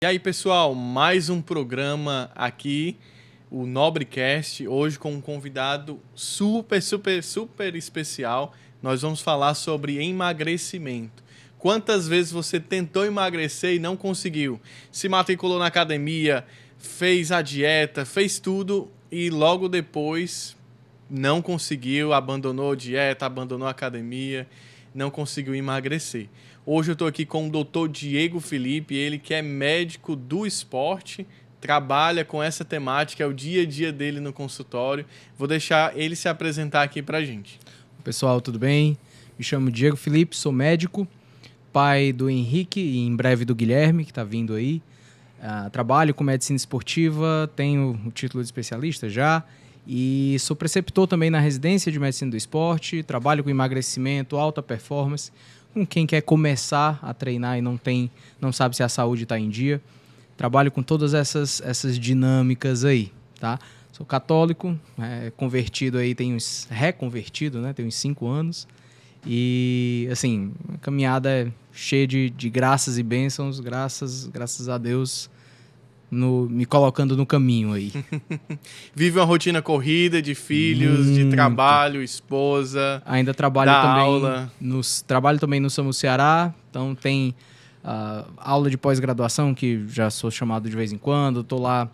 E aí, pessoal, mais um programa aqui, o Nobrecast, hoje com um convidado super especial. Nós vamos falar sobre emagrecimento. Quantas vezes você tentou emagrecer e não conseguiu? Se matriculou na academia, fez a dieta, fez tudo e logo depois não conseguiu, abandonou a dieta, abandonou a academia, não conseguiu emagrecer. Hoje eu estou aqui com o Dr. Diego Felipe, ele que é médico do esporte, trabalha com essa temática, é o dia a dia dele no consultório. Vou deixar ele se apresentar aqui pra gente. Pessoal, tudo bem? Me chamo Diego Felipe, sou médico, pai do Henrique e em breve do Guilherme, que está vindo aí. Trabalho com medicina esportiva, tenho o título de especialista já e sou preceptor também na residência de medicina do esporte, trabalho com emagrecimento, alta performance, com quem quer começar a treinar e não sabe se a saúde está em dia. Trabalho com todas essas dinâmicas aí, tá? Sou católico, convertido aí, reconvertido, né? Tenho uns 5 anos. E, assim, a caminhada é cheia de graças e bênçãos, graças a Deus, me colocando no caminho aí. Vive uma rotina corrida de filhos, de trabalho, esposa, ainda trabalho aula. Trabalho também no SAMU Ceará, então tem aula de pós-graduação, que já sou chamado de vez em quando, estou lá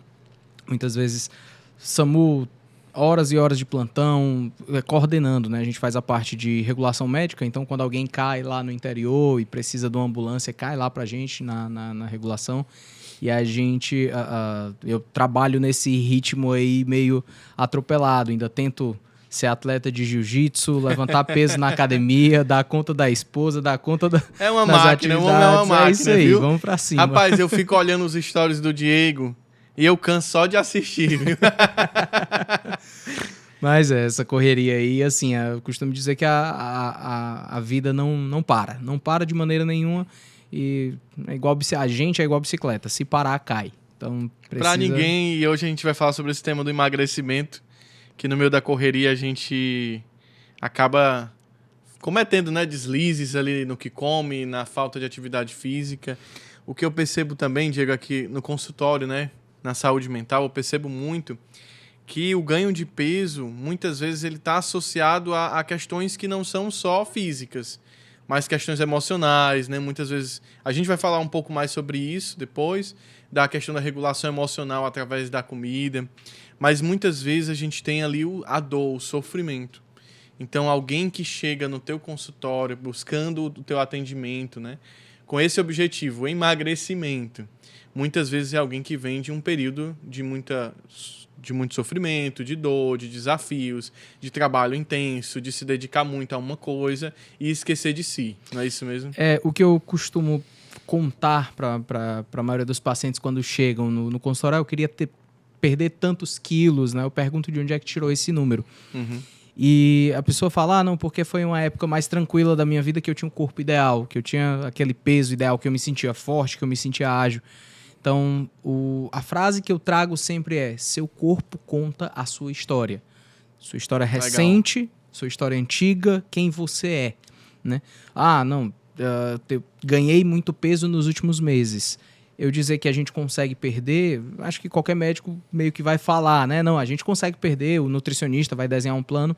muitas vezes, SAMU, horas e horas de plantão, coordenando, né? A gente faz a parte de regulação médica, então quando alguém cai lá no interior e precisa de uma ambulância, cai lá pra gente na regulação. E a gente, eu trabalho nesse ritmo aí meio atropelado, ainda tento ser atleta de jiu-jitsu, levantar peso na academia, dar conta da esposa, dar conta das atividades. É uma máquina, é isso aí, viu? Vamos pra cima. Rapaz, eu fico olhando os stories do Diego e eu canso só de assistir, viu? Mas essa correria aí, assim, eu costumo dizer que a vida não para de maneira nenhuma. E a gente é igual bicicleta, se parar, cai. Então, Pra ninguém, e hoje a gente vai falar sobre esse tema do emagrecimento, que no meio da correria a gente acaba cometendo, né, deslizes ali no que come, na falta de atividade física. O que eu percebo também, Diego, aqui no consultório, né, na saúde mental, eu percebo muito que o ganho de peso, muitas vezes, ele está associado a questões que não são só físicas, mas questões emocionais, né? Muitas vezes, a gente vai falar um pouco mais sobre isso depois, da questão da regulação emocional através da comida, mas muitas vezes a gente tem ali a dor, o sofrimento. Então, alguém que chega no teu consultório buscando o teu atendimento, né? Com esse objetivo, o emagrecimento, muitas vezes é alguém que vem de um período de muito sofrimento, de dor, de desafios, de trabalho intenso, de se dedicar muito a uma coisa e esquecer de si. Não é isso mesmo? O que eu costumo contar para a maioria dos pacientes quando chegam no consultório, eu queria perder tantos quilos, né? Eu pergunto de onde é que tirou esse número. Uhum. E a pessoa fala, não, porque foi uma época mais tranquila da minha vida que eu tinha um corpo ideal, que eu tinha aquele peso ideal, que eu me sentia forte, que eu me sentia ágil. Então, a frase que eu trago sempre é: seu corpo conta a sua história. Sua história recente, legal. Sua história antiga, quem você é, né? Eu ganhei muito peso nos últimos meses. Eu dizer que a gente consegue perder, acho que qualquer médico meio que vai falar, né? Não, a gente consegue perder, o nutricionista vai desenhar um plano,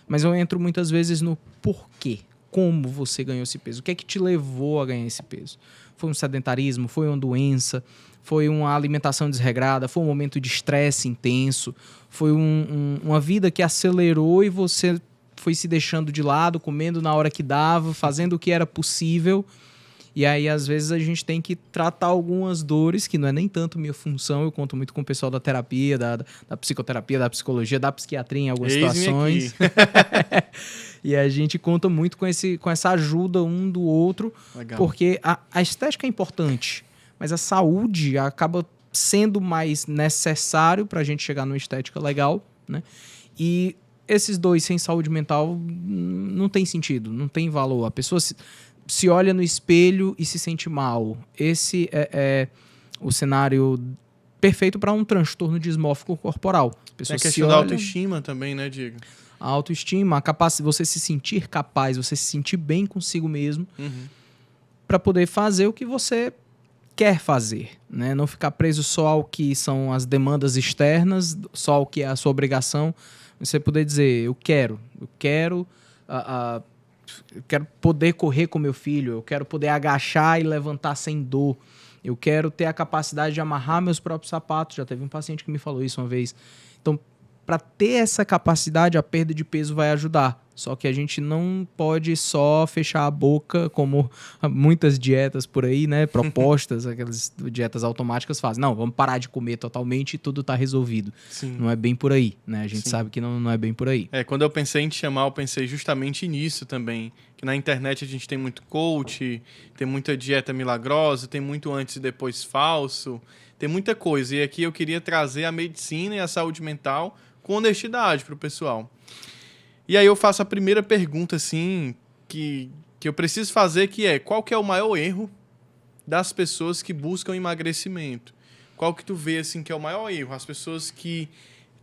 mas eu entro muitas vezes no porquê. Como você ganhou esse peso? O que é que te levou a ganhar esse peso? Foi um sedentarismo? Foi uma doença? Foi uma alimentação desregrada? Foi um momento de estresse intenso? Foi uma vida que acelerou e você foi se deixando de lado, comendo na hora que dava, fazendo o que era possível. E aí, às vezes, a gente tem que tratar algumas dores, que não é nem tanto minha função. Eu conto muito com o pessoal da terapia, da psicoterapia, da psicologia, da psiquiatria em algumas situações. E a gente conta muito com essa ajuda um do outro. Legal. Porque a estética é importante, mas a saúde acaba sendo mais necessário para a gente chegar numa estética legal, né? E esses dois sem saúde mental não tem sentido, não tem valor. A pessoa se olha no espelho e se sente mal. Esse é o cenário perfeito para um transtorno dismórfico corporal. Tem a questão da autoestima também, né, Diego? A autoestima, você se sentir capaz, você se sentir bem consigo mesmo, para poder fazer o que você quer fazer, né? Não ficar preso só ao que são as demandas externas, só ao que é a sua obrigação. Você poder dizer, eu quero poder correr com meu filho, eu quero poder agachar e levantar sem dor, eu quero ter a capacidade de amarrar meus próprios sapatos. Já teve um paciente que me falou isso uma vez. Então, para ter essa capacidade, a perda de peso vai ajudar. Só que a gente não pode só fechar a boca, como muitas dietas por aí, né, propostas, aquelas dietas automáticas fazem. Não, vamos parar de comer totalmente e tudo está resolvido. Sim. Não é bem por aí, né? A gente sabe que não é bem por aí. Quando eu pensei em te chamar, eu pensei justamente nisso também. Que na internet a gente tem muito coach, tem muita dieta milagrosa, tem muito antes e depois falso, tem muita coisa. E aqui eu queria trazer a medicina e a saúde mental com honestidade para o pessoal. E aí eu faço a primeira pergunta, assim, que eu preciso fazer, que é: qual que é o maior erro das pessoas que buscam emagrecimento? Qual que tu vê, assim, que é o maior erro? As pessoas que,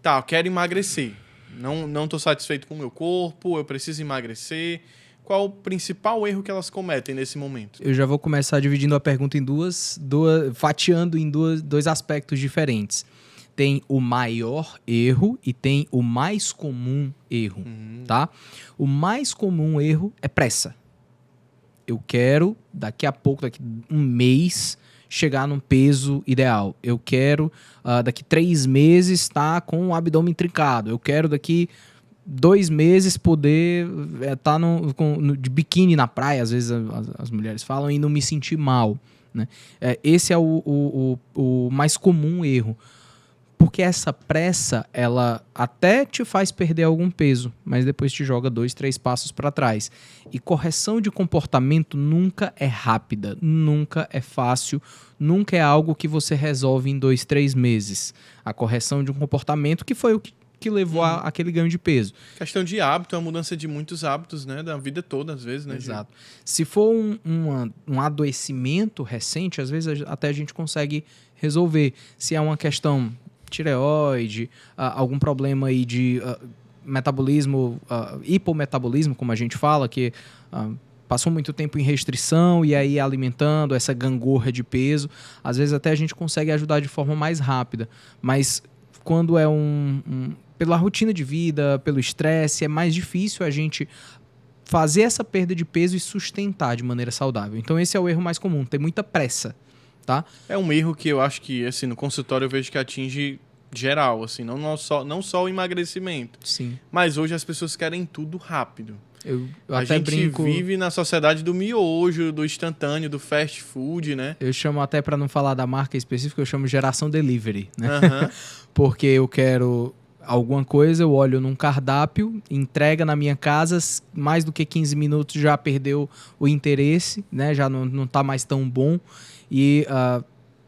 eu quero emagrecer, não estou satisfeito com o meu corpo, eu preciso emagrecer. Qual o principal erro que elas cometem nesse momento? Eu já vou começar dividindo a pergunta em fatiando em dois aspectos diferentes. Tem o maior erro e tem o mais comum erro, tá? O mais comum erro é pressa. Eu quero, daqui a pouco, daqui um mês, chegar num peso ideal. Eu quero, daqui 3 meses, estar com o abdômen trincado. Eu quero, daqui 2 meses, poder estar de biquíni na praia, às vezes as mulheres falam, e não me sentir mal, né? Esse é o mais comum erro. Porque essa pressa, ela até te faz perder algum peso, mas depois te joga 2, 3 passos para trás. E correção de comportamento nunca é rápida, nunca é fácil, nunca é algo que você resolve em 2, 3 meses. A correção de um comportamento que foi o que levou àquele ganho de peso. Questão de hábito, é uma mudança de muitos hábitos, né? Da vida toda, às vezes, né? Exato. Se for um adoecimento recente, às vezes até a gente consegue resolver. Se é uma questão tireoide, algum problema aí de metabolismo, hipometabolismo, como a gente fala, que passou muito tempo em restrição e aí alimentando essa gangorra de peso, às vezes até a gente consegue ajudar de forma mais rápida. Mas quando é pela rotina de vida, pelo estresse, é mais difícil a gente fazer essa perda de peso e sustentar de maneira saudável. Então esse é o erro mais comum, ter muita pressa. Tá? É um erro que eu acho que, assim, no consultório eu vejo que atinge geral, assim, não só o emagrecimento. Sim. Mas hoje as pessoas querem tudo rápido. Eu a até gente brinco... vive na sociedade do miojo, do instantâneo, do fast food, né? Eu chamo, até para não falar da marca específica, eu chamo geração delivery, né? Porque eu quero alguma coisa, eu olho num cardápio, entrega na minha casa, mais do que 15 minutos já perdeu o interesse, né? Já não tá mais tão bom. E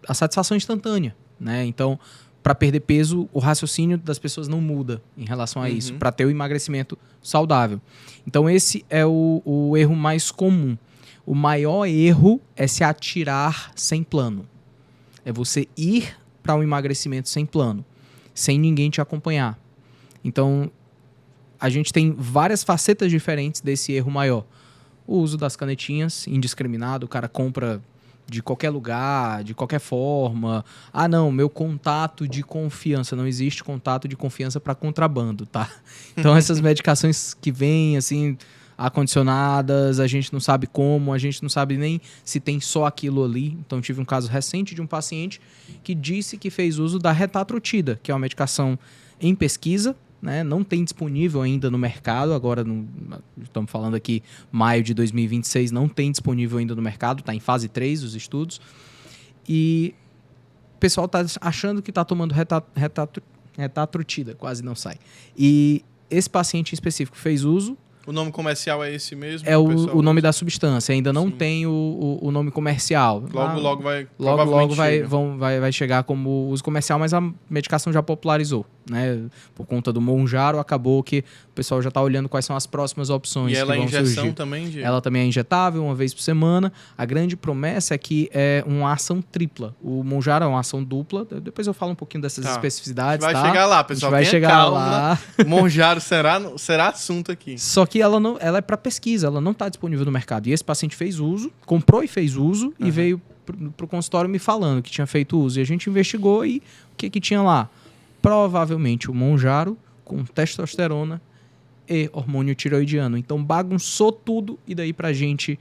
a satisfação é instantânea, né? Então, para perder peso, o raciocínio das pessoas não muda em relação a isso, para ter o emagrecimento saudável. Então, esse é o erro mais comum. O maior erro é se atirar sem plano. É você ir para um emagrecimento sem plano, sem ninguém te acompanhar. Então, a gente tem várias facetas diferentes desse erro maior. O uso das canetinhas, indiscriminado, o cara compra de qualquer lugar, de qualquer forma. Ah, não, meu contato de confiança. Não existe contato de confiança para contrabando, tá? Então, essas medicações que vêm, assim, acondicionadas, a gente não sabe como, a gente não sabe nem se tem só aquilo ali. Então, tive um caso recente de um paciente que disse que fez uso da retatrutida, que é uma medicação em pesquisa, né? Não tem disponível ainda no mercado, agora estamos falando aqui maio de 2026, não tem disponível ainda no mercado, está em fase 3 os estudos, e o pessoal está achando que está tomando retatrutida, quase não sai. E esse paciente em específico fez uso. O nome comercial é esse mesmo? É o nome da substância, ainda não tem o nome comercial. Logo vai vai chegar como uso comercial, mas a medicação já popularizou, né? Por conta do Mounjaro, acabou que o pessoal já está olhando quais são as próximas opções que vão surgir. E ela é injeção também, Diego? Ela também é injetável, uma vez por semana. A grande promessa é que é uma ação tripla. O Mounjaro é uma ação dupla. Depois eu falo um pouquinho dessas especificidades. Vai chegar lá, pessoal. Vai chegar lá. Mounjaro será assunto aqui. Só que ela é para pesquisa, ela não está disponível no mercado. E esse paciente fez uso, comprou e fez uso, e veio pro consultório me falando que tinha feito uso. E a gente investigou e o que tinha lá? Provavelmente o Monjaro com testosterona e hormônio tiroidiano. Então bagunçou tudo e daí pra gente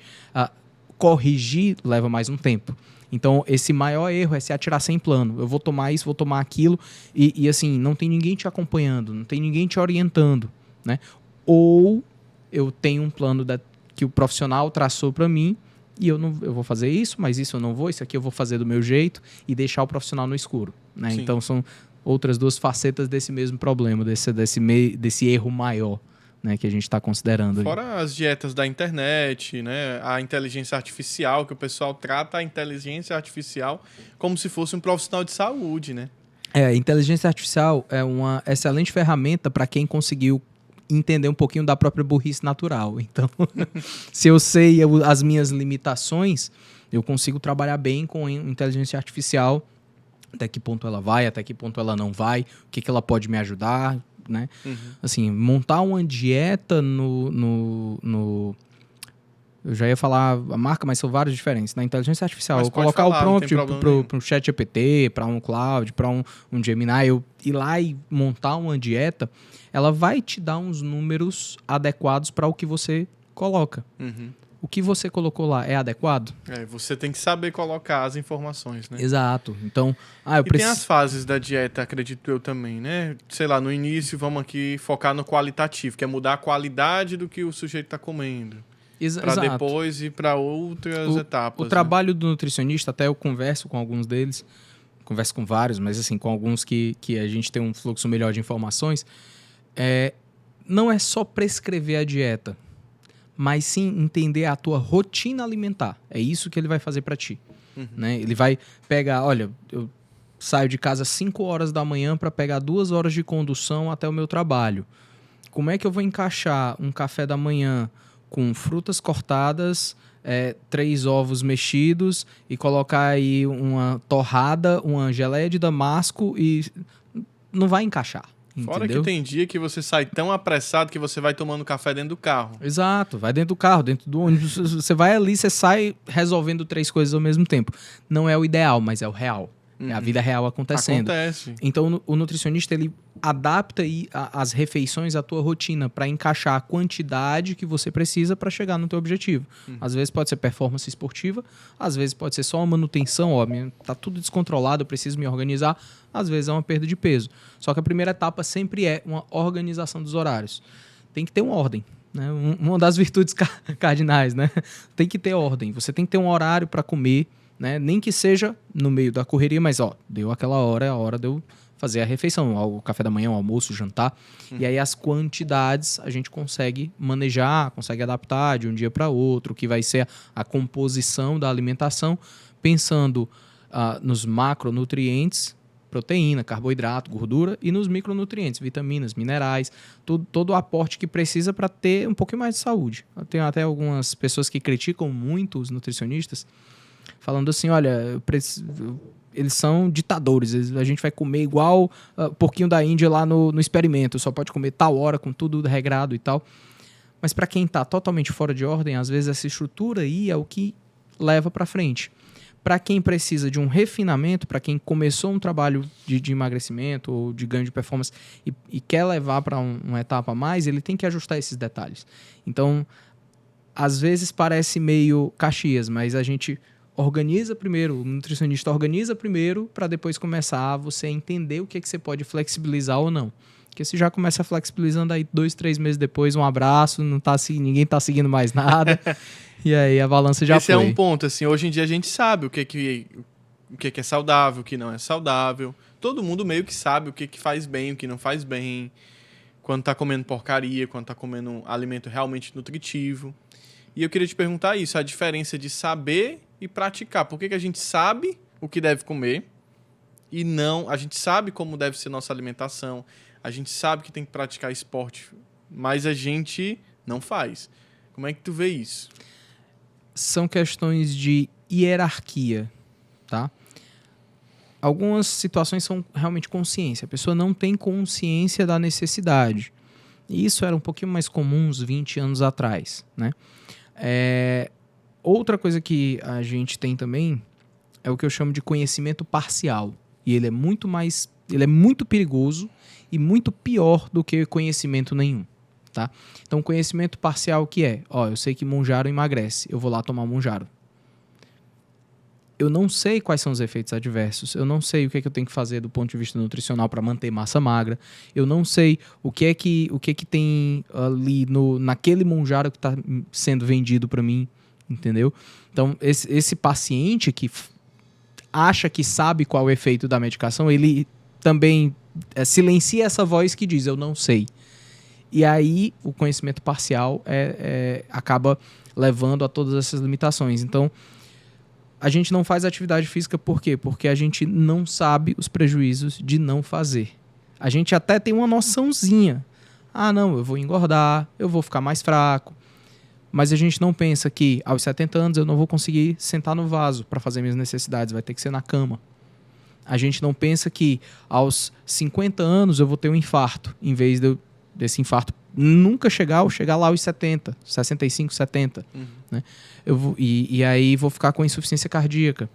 corrigir leva mais um tempo. Então esse maior erro é se atirar sem plano. Eu vou tomar isso, vou tomar aquilo e assim, não tem ninguém te acompanhando, não tem ninguém te orientando, né? Ou eu tenho um plano que o profissional traçou para mim e eu vou fazer isso, mas isso eu não vou, isso aqui eu vou fazer do meu jeito e deixar o profissional no escuro, né? Então são outras duas facetas desse mesmo problema, desse erro maior, né, que a gente está considerando. Fora as dietas da internet, né, a inteligência artificial, que o pessoal trata a inteligência artificial como se fosse um profissional de saúde, né? A inteligência artificial é uma excelente ferramenta para quem conseguiu entender um pouquinho da própria burrice natural. Então, se eu sei as minhas limitações, eu consigo trabalhar bem com inteligência artificial, até que ponto ela vai, até que ponto ela não vai, o que ela pode me ajudar, né? Assim, montar uma dieta eu já ia falar a marca, mas são várias diferentes. Na inteligência artificial, eu colocar o prompt para um chat GPT, para um Cloud, para um Gemini, eu ir lá e montar uma dieta, ela vai te dar uns números adequados para o que você coloca. O que você colocou lá é adequado? Você tem que saber colocar as informações, né? Exato. Então, tem as fases da dieta, acredito eu também, né? Sei lá, no início vamos aqui focar no qualitativo, que é mudar a qualidade do que o sujeito está comendo. Para depois ir para outras etapas. O trabalho do nutricionista, até eu converso com alguns deles, converso com vários, mas assim, com alguns que a gente tem um fluxo melhor de informações, não é só prescrever a dieta, mas sim entender a tua rotina alimentar. É isso que ele vai fazer para ti. Né? Ele vai pegar, olha, eu saio de casa às 5 horas da manhã para pegar 2 horas de condução até o meu trabalho. Como é que eu vou encaixar um café da manhã com frutas cortadas, 3 ovos mexidos e colocar aí uma torrada, uma geleia de damasco e não vai encaixar. Fora entendeu? Que tem dia que você sai tão apressado que você vai tomando café dentro do carro. Exato, vai dentro do carro, dentro do ônibus. Você vai ali, você sai resolvendo 3 coisas ao mesmo tempo. Não é o ideal, mas é o real. É a vida real acontecendo. Acontece. Então, o nutricionista, ele adapta aí as refeições à tua rotina para encaixar a quantidade que você precisa para chegar no teu objetivo. Às vezes pode ser performance esportiva, às vezes pode ser só uma manutenção, tá tudo descontrolado, eu preciso me organizar. Às vezes é uma perda de peso. Só que a primeira etapa sempre é uma organização dos horários. Tem que ter uma ordem, né? Uma das virtudes cardinais, né? Tem que ter ordem. Você tem que ter um horário para comer, né? Nem que seja no meio da correria, mas deu aquela hora, é a hora de eu fazer a refeição, o café da manhã, o almoço, o jantar. E aí as quantidades a gente consegue manejar, consegue adaptar de um dia para outro, o que vai ser a composição da alimentação, pensando nos macronutrientes, proteína, carboidrato, gordura, e nos micronutrientes, vitaminas, minerais, todo o aporte que precisa para ter um pouquinho mais de saúde. Eu tenho até algumas pessoas que criticam muito os nutricionistas, falando assim, olha, eles são ditadores, a gente vai comer igual porquinho da Índia lá no experimento, só pode comer tal hora com tudo regrado e tal. Mas para quem está totalmente fora de ordem, às vezes essa estrutura aí é o que leva para frente. Para quem precisa de um refinamento, para quem começou um trabalho de emagrecimento ou de ganho de performance e quer levar para uma etapa a mais, ele tem que ajustar esses detalhes. Então, às vezes parece meio Caxias, mas a gente organiza primeiro, o nutricionista organiza primeiro para depois começar a você entender o que você pode flexibilizar ou não. Porque se já começa flexibilizando aí 2, 3 meses depois, um abraço, ninguém está seguindo mais nada. E aí a balança já foi. Esse é um ponto, assim, hoje em dia a gente sabe o que é saudável, o que não é saudável. Todo mundo meio que sabe o que faz bem, o que não faz bem. Quando tá comendo porcaria, quando tá comendo um alimento realmente nutritivo. E eu queria te perguntar isso, a diferença de saber e praticar. Por que a gente sabe o que deve comer e não... A gente sabe como deve ser nossa alimentação, a gente sabe que tem que praticar esporte, mas a gente não faz. Como é que tu vê isso? São questões de hierarquia, tá? Algumas situações são realmente consciência. A pessoa não tem consciência da necessidade. E isso era um pouquinho mais comum uns 20 anos atrás, né? Outra coisa que a gente tem também é o que eu chamo de conhecimento parcial. E ele é muito perigoso e muito pior do que conhecimento nenhum, tá? Então, conhecimento parcial que é, eu sei que Monjaro emagrece, eu vou lá tomar Monjaro. Eu não sei quais são os efeitos adversos, eu não sei o que é que eu tenho que fazer do ponto de vista nutricional para manter massa magra, eu não sei o que é que tem ali naquele Monjaro que está sendo vendido para mim, entendeu? Então, esse paciente que acha que sabe qual é o efeito da medicação, ele também silencia essa voz que diz, eu não sei. E aí, o conhecimento parcial acaba levando a todas essas limitações. Então, a gente não faz atividade física por quê? Porque a gente não sabe os prejuízos de não fazer. A gente até tem uma noçãozinha. Não, eu vou engordar, eu vou ficar mais fraco. Mas a gente não pensa que aos 70 anos eu não vou conseguir sentar no vaso para fazer minhas necessidades, vai ter que ser na cama. A gente não pensa que aos 50 anos eu vou ter um infarto, em vez desse infarto nunca chegar ou chegar lá aos 70, 65, 70. Né? E aí vou ficar com insuficiência cardíaca.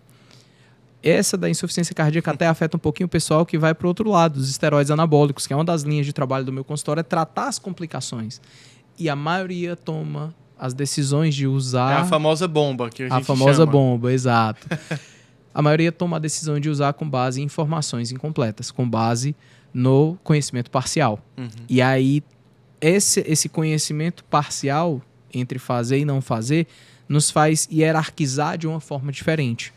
Essa da insuficiência cardíaca até afeta um pouquinho o pessoal que vai para o outro lado, os esteroides anabólicos, que é uma das linhas de trabalho do meu consultório, é tratar as complicações. E a maioria toma as decisões de usar... É a famosa bomba que a gente chama. A famosa chama. Bomba, exato. A maioria toma a decisão de usar com base em informações incompletas, com base no conhecimento parcial. E aí, esse conhecimento parcial entre fazer e não fazer nos faz hierarquizar de uma forma diferente.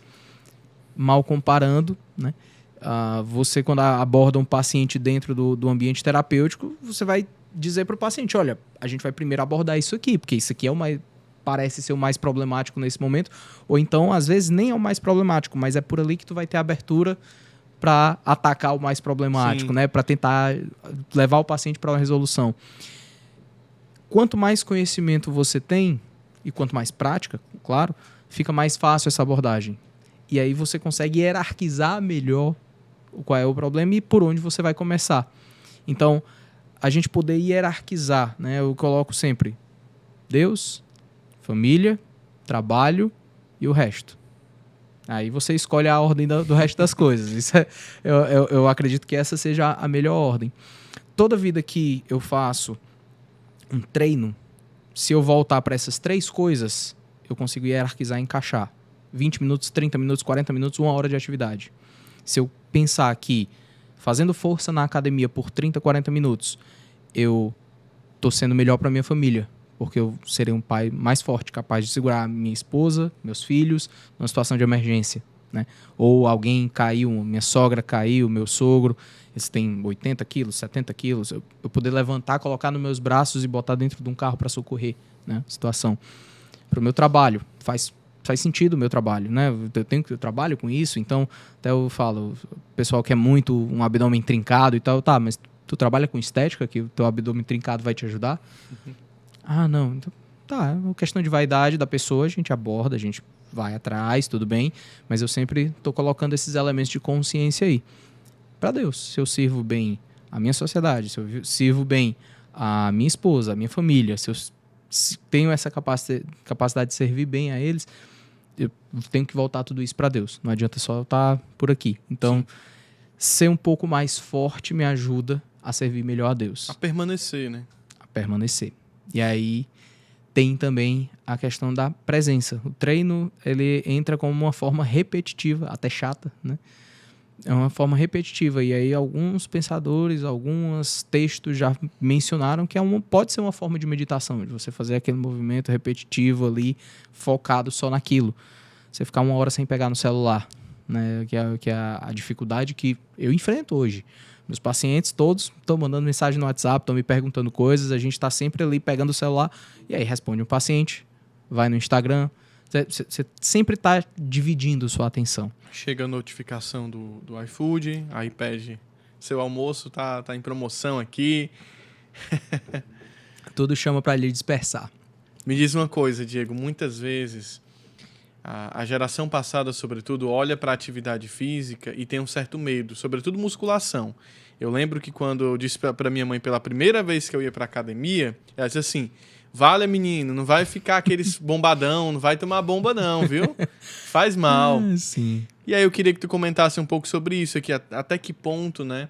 Mal comparando, né? Você, quando aborda um paciente dentro do ambiente terapêutico, você vai dizer para o paciente, olha, a gente vai primeiro abordar isso aqui, porque isso aqui parece ser o mais problemático nesse momento, ou então, às vezes, nem é o mais problemático, mas é por ali que tu vai ter abertura para atacar o mais problemático, né? Para tentar levar o paciente para uma resolução. Quanto mais conhecimento você tem, e quanto mais prática, claro, fica mais fácil essa abordagem. E aí você consegue hierarquizar melhor qual é o problema e por onde você vai começar. Então, a gente poder hierarquizar, né? Eu coloco sempre Deus, família, trabalho e o resto. Aí você escolhe a ordem do resto das coisas. Isso eu acredito que essa seja a melhor ordem. Toda vida que eu faço um treino, se eu voltar para essas 3 coisas, eu consigo hierarquizar e encaixar. 20 minutos, 30 minutos, 40 minutos, 1 hora de atividade. Se eu pensar que fazendo força na academia por 30, 40 minutos, eu estou sendo melhor para minha família, porque eu serei um pai mais forte, capaz de segurar minha esposa, meus filhos, numa situação de emergência, né? Ou alguém caiu, minha sogra caiu, meu sogro, eles têm 80 quilos, 70 quilos, eu poder levantar, colocar nos meus braços e botar dentro de um carro para socorrer, né? Situação. Para o meu trabalho, faz sentido o meu trabalho, né? Eu trabalho com isso, então até eu falo, o pessoal quer muito um abdômen trincado e tal, tá, mas tu trabalha com estética, que o teu abdômen trincado vai te ajudar? Não, então tá, é uma questão de vaidade da pessoa, a gente aborda, a gente vai atrás, tudo bem, mas eu sempre tô colocando esses elementos de consciência aí. Para Deus, se eu sirvo bem a minha sociedade, se eu sirvo bem a minha esposa, a minha família, se eu tenho essa capacidade de servir bem a eles, eu tenho que voltar tudo isso para Deus. Não adianta só eu estar por aqui. Então, ser um pouco mais forte me ajuda a servir melhor a Deus. A permanecer, né? A permanecer. E aí tem também a questão da presença. O treino, ele entra como uma forma repetitiva, até chata, né? É uma forma repetitiva. E aí alguns pensadores, alguns textos já mencionaram que pode ser uma forma de meditação, de você fazer aquele movimento repetitivo ali, focado só naquilo. Você ficar 1 hora sem pegar no celular, né? Que é a dificuldade que eu enfrento hoje. Meus pacientes todos estão mandando mensagem no WhatsApp, estão me perguntando coisas, a gente está sempre ali pegando o celular, e aí responde um paciente, vai no Instagram. Você sempre está dividindo sua atenção. Chega a notificação do iFood, aí pede seu almoço, tá em promoção aqui. Tudo chama para lhe dispersar. Me diz uma coisa, Diego, muitas vezes a geração passada, sobretudo, olha para a atividade física e tem um certo medo, sobretudo musculação. Eu lembro que quando eu disse para minha mãe pela primeira vez que eu ia para a academia, ela disse assim, Vale, menino, não vai ficar aqueles bombadão, não vai tomar bomba não, viu? Faz mal. Sim. E aí eu queria que tu comentasse um pouco sobre isso aqui, até que ponto, né,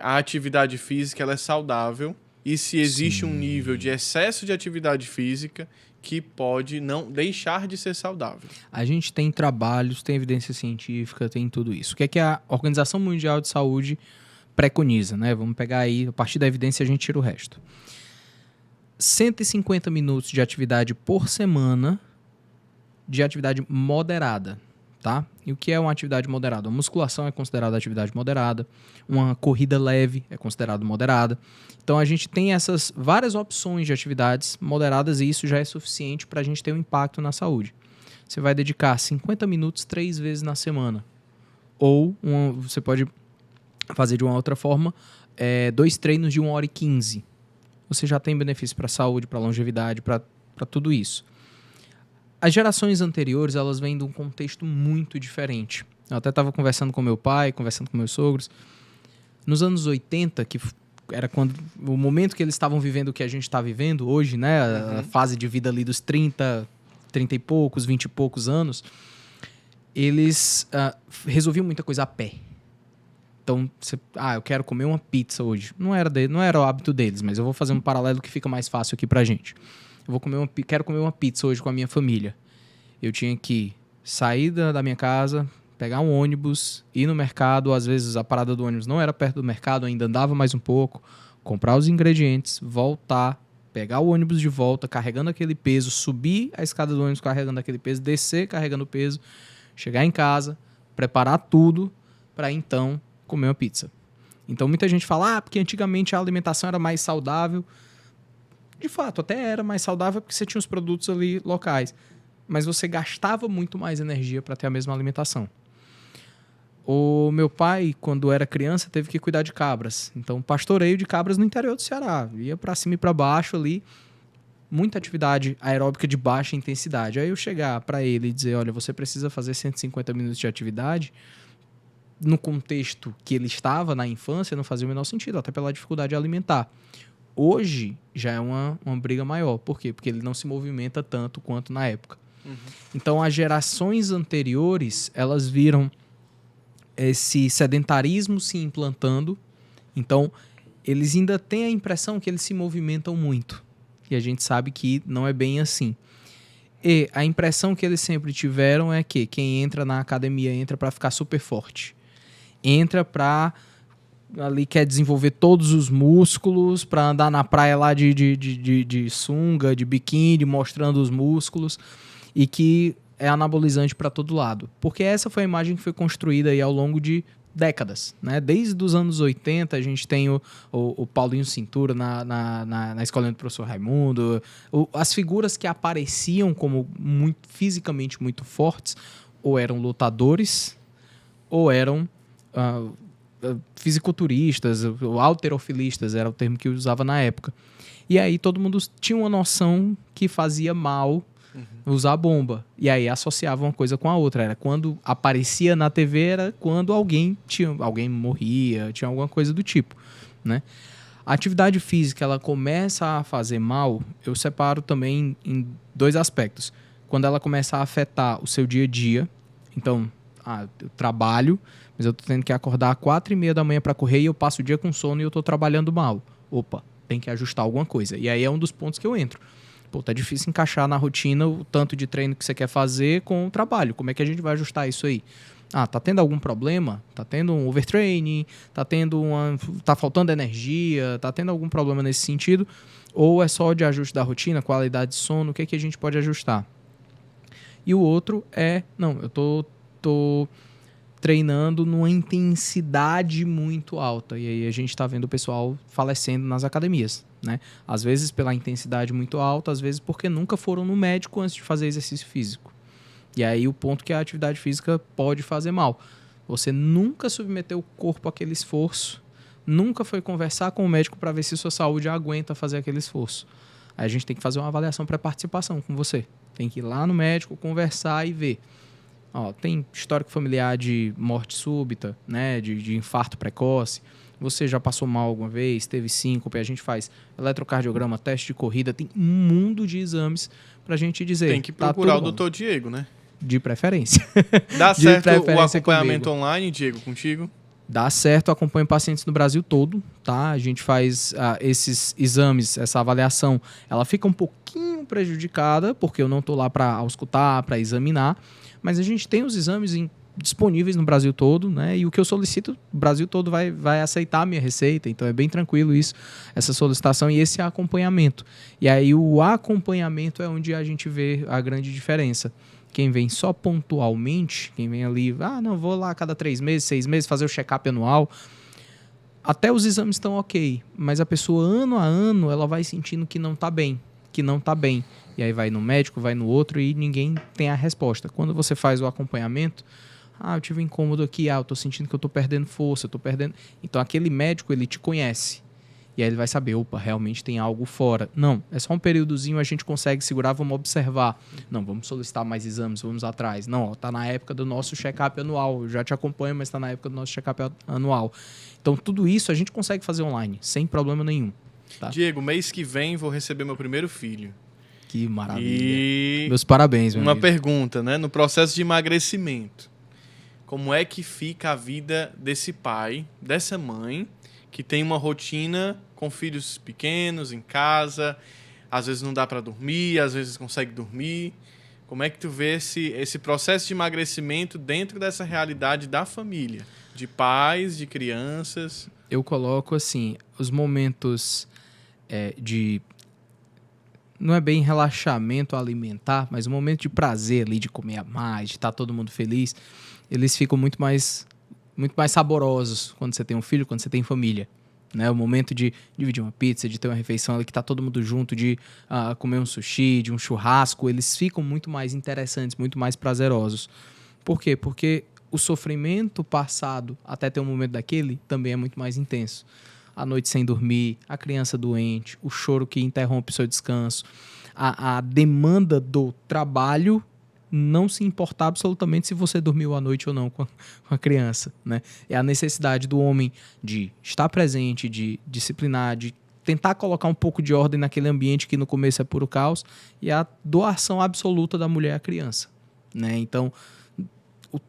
a atividade física ela é saudável e se existe um nível de excesso de atividade física que pode não deixar de ser saudável. A gente tem trabalhos, tem evidência científica, tem tudo isso. O que é que a Organização Mundial de Saúde preconiza, né? Vamos pegar aí, a partir da evidência a gente tira o resto. 150 minutos de atividade por semana de atividade moderada, tá? E o que é uma atividade moderada? A musculação é considerada atividade moderada, uma corrida leve é considerada moderada. Então a gente tem essas várias opções de atividades moderadas e isso já é suficiente para a gente ter um impacto na saúde. Você vai dedicar 50 minutos 3 vezes na semana. Ou você pode fazer de uma outra forma, 2 treinos de 1h15. Você já tem benefício para a saúde, para a longevidade, para tudo isso. As gerações anteriores, elas vêm de um contexto muito diferente. Eu até estava conversando com meu pai, conversando com meus sogros. Nos anos 80, que era quando o momento que eles estavam vivendo o que a gente está vivendo hoje, né? A fase de vida ali dos 30 e poucos, 20 e poucos anos, eles resolviam muita coisa a pé. Então, eu quero comer uma pizza hoje. Não era o hábito deles, mas eu vou fazer um paralelo que fica mais fácil aqui pra gente. Quero comer uma pizza hoje com a minha família. Eu tinha que sair da minha casa, pegar um ônibus, ir no mercado. Às vezes a parada do ônibus não era perto do mercado, ainda andava mais um pouco. Comprar os ingredientes, voltar, pegar o ônibus de volta, carregando aquele peso, subir a escada do ônibus carregando aquele peso, descer carregando o peso, chegar em casa, preparar tudo para então comer uma pizza. Então muita gente fala, porque antigamente a alimentação era mais saudável. De fato, até era mais saudável porque você tinha os produtos ali locais. Mas você gastava muito mais energia para ter a mesma alimentação. O meu pai, quando era criança, teve que cuidar de cabras. Então, pastoreio de cabras no interior do Ceará. Ia para cima e para baixo ali. Muita atividade aeróbica de baixa intensidade. Aí eu chegar para ele e dizer, olha, você precisa fazer 150 minutos de atividade. No contexto que ele estava na infância, não fazia o menor sentido, até pela dificuldade alimentar. Hoje já é uma briga maior. Por quê? Porque ele não se movimenta tanto quanto na época. Então, as gerações anteriores, elas viram esse sedentarismo se implantando. Então, eles ainda têm a impressão que eles se movimentam muito. E a gente sabe que não é bem assim. E a impressão que eles sempre tiveram é que quem entra na academia entra para ficar super forte. Entra para... ali quer desenvolver todos os músculos para andar na praia lá de sunga, de biquíni, mostrando os músculos e que é anabolizante para todo lado. Porque essa foi a imagem que foi construída aí ao longo de décadas, né? Desde os anos 80 a gente tem o Paulinho Cintura na escolinha do professor Raimundo. As figuras que apareciam como fisicamente muito fortes ou eram lutadores ou eram... fisiculturistas, ou halterofilistas, era o termo que eu usava na época. E aí todo mundo tinha uma noção que fazia mal usar bomba. E aí associava uma coisa com a outra. Era quando aparecia na TV, era quando alguém morria, tinha alguma coisa do tipo, né? A atividade física, ela começa a fazer mal, eu separo também em 2 aspectos. Quando ela começa a afetar o seu dia a dia, então, eu trabalho, mas eu tô tendo que acordar às 4h30 da manhã para correr e eu passo o dia com sono e eu tô trabalhando mal. Opa, tem que ajustar alguma coisa. E aí é um dos pontos que eu entro. Tá difícil encaixar na rotina o tanto de treino que você quer fazer com o trabalho. Como é que a gente vai ajustar isso aí? Tá tendo algum problema? Tá tendo um overtraining? Tá faltando energia? Tá tendo algum problema nesse sentido? Ou é só de ajuste da rotina, qualidade de sono? O que é que a gente pode ajustar? E o outro eu tô treinando numa intensidade muito alta. E aí a gente está vendo o pessoal falecendo nas academias, né? Às vezes pela intensidade muito alta, às vezes porque nunca foram no médico antes de fazer exercício físico. E aí o ponto que a atividade física pode fazer mal. Você nunca submeteu o corpo àquele esforço, nunca foi conversar com o médico para ver se sua saúde aguenta fazer aquele esforço. Aí a gente tem que fazer uma avaliação pré-participação com você. Tem que ir lá no médico, conversar e ver. Tem histórico familiar de morte súbita, né, de infarto precoce. Você já passou mal alguma vez? Teve síncope? A gente faz eletrocardiograma, teste de corrida, tem um mundo de exames pra gente dizer. Tem que procurar tá o doutor Diego, né? De preferência. Dá De certo o preferência acompanhamento comigo. online, Diego, contigo? Dá certo, eu acompanho pacientes no Brasil todo, tá? A gente faz esses exames, essa avaliação, ela fica um pouquinho prejudicada, porque eu não tô lá para auscultar, para examinar, mas a gente tem os exames disponíveis no Brasil todo, né? E o que eu solicito, o Brasil todo vai aceitar a minha receita, então é bem tranquilo isso, essa solicitação e esse acompanhamento. E aí o acompanhamento é onde a gente vê a grande diferença. Quem vem só pontualmente, quem vem ali, não, vou lá a cada 3 meses, 6 meses, fazer o check-up anual, até os exames estão ok, mas a pessoa, ano a ano, ela vai sentindo que não está bem, E aí vai no médico, vai no outro e ninguém tem a resposta. Quando você faz o acompanhamento, eu tive um incômodo aqui, eu tô sentindo que eu tô perdendo força, eu tô perdendo... Então aquele médico, ele te conhece. E aí ele vai saber, opa, realmente tem algo fora. Não, é só um períodozinho, a gente consegue segurar, vamos observar. Não, vamos solicitar mais exames, vamos atrás. Não, tá na época do nosso check-up anual. Eu já te acompanho, mas tá na época do nosso check-up anual. Então, tudo isso a gente consegue fazer online, sem problema nenhum. Tá? Diego, mês que vem vou receber meu primeiro filho. Que maravilha. E meus parabéns, meu uma amigo. pergunta, né? No processo de emagrecimento, como é que fica a vida desse pai, dessa mãe, que tem uma rotina com filhos pequenos em casa, às vezes não dá para dormir, às vezes consegue dormir. Como é que tu vê esse processo de emagrecimento dentro dessa realidade da família? De pais, de crianças? Eu coloco assim, os momentos de... Não é bem relaxamento alimentar, mas o momento de prazer ali, de comer a mais, de estar todo mundo feliz, eles ficam muito mais saborosos quando você tem um filho, quando você tem família. Né? O momento de dividir uma pizza, de ter uma refeição ali que tá todo mundo junto, de comer um sushi, de um churrasco, eles ficam muito mais interessantes, muito mais prazerosos. Por quê? Porque o sofrimento passado até ter um momento daquele também é muito mais intenso. A noite sem dormir, a criança doente, o choro que interrompe o seu descanso, a demanda do trabalho não se importar absolutamente se você dormiu à noite ou não com a criança, né? É a necessidade do homem de estar presente, de disciplinar, de tentar colocar um pouco de ordem naquele ambiente que no começo é puro caos, e a doação absoluta da mulher à criança, né? Então,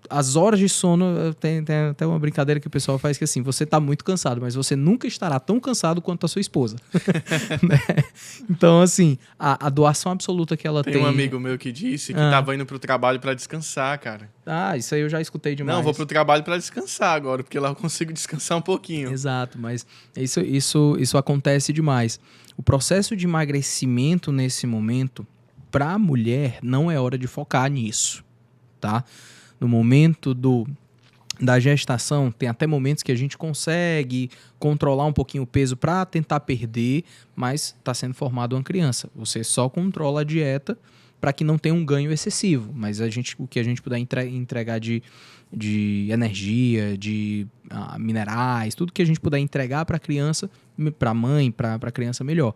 as horas de sono, tem até uma brincadeira que o pessoal faz que assim, você está muito cansado, mas você nunca estará tão cansado quanto a sua esposa. Né? Então, assim, a doação absoluta que ela tem... Tem um amigo meu que disse que estava indo pro trabalho para descansar, cara. Isso aí eu já escutei demais. Não, vou pro trabalho para descansar agora, porque lá eu consigo descansar um pouquinho. Exato, mas isso acontece demais. O processo de emagrecimento nesse momento, para a mulher, não é hora de focar nisso, tá? No momento da gestação, tem até momentos que a gente consegue controlar um pouquinho o peso para tentar perder, mas está sendo formada uma criança. Você só controla a dieta para que não tenha um ganho excessivo, mas o que a gente puder entregar de energia, de minerais, tudo que a gente puder entregar para a criança, para a mãe, para a criança, melhor.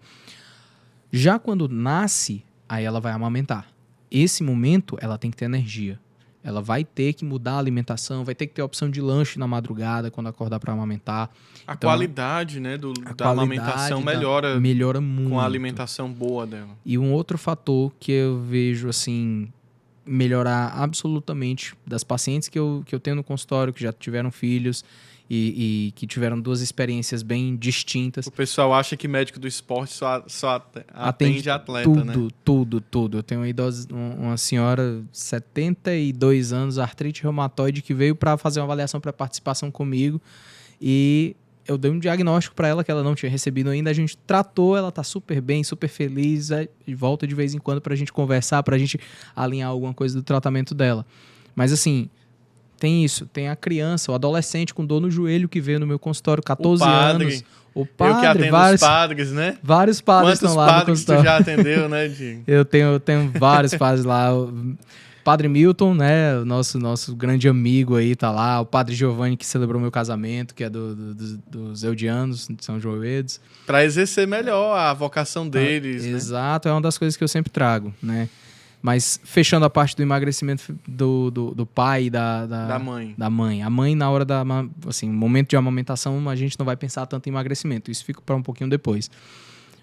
Já quando nasce, aí ela vai amamentar. Esse momento, ela tem que ter energia. Ela vai ter que mudar a alimentação, vai ter que ter a opção de lanche na madrugada quando acordar para amamentar. A qualidade, né, da amamentação melhora muito com a alimentação boa dela. E um outro fator que eu vejo assim melhorar absolutamente das pacientes que eu tenho no consultório, que já tiveram filhos e que tiveram 2 experiências bem distintas. O pessoal acha que médico do esporte só atende atleta, tudo, Tudo. Eu tenho uma senhora, 72 anos, artrite reumatoide, que veio para fazer uma avaliação para participação comigo e eu dei um diagnóstico para ela que ela não tinha recebido ainda. A gente tratou, ela tá super bem, super feliz, e volta de vez em quando pra gente conversar, pra gente alinhar alguma coisa do tratamento dela. Mas assim, tem isso, tem a criança, o adolescente com dor no joelho que veio no meu consultório, 14 anos. O padre, eu que atendo os padres, né? Vários padres estão lá no consultório. Quantos padres tu já atendeu, né, Diego? Eu tenho vários padres lá. Padre Milton, né, o nosso grande amigo aí, tá lá. O Padre Giovanni, que celebrou meu casamento, que é dos Eudianos, de São Joedes. Para exercer melhor a vocação deles, né? Exato, é uma das coisas que eu sempre trago, né? Mas fechando a parte do emagrecimento do pai e Da mãe. da mãe. A mãe, na hora assim, no momento de amamentação, a gente não vai pensar tanto em emagrecimento. Isso fica para um pouquinho depois.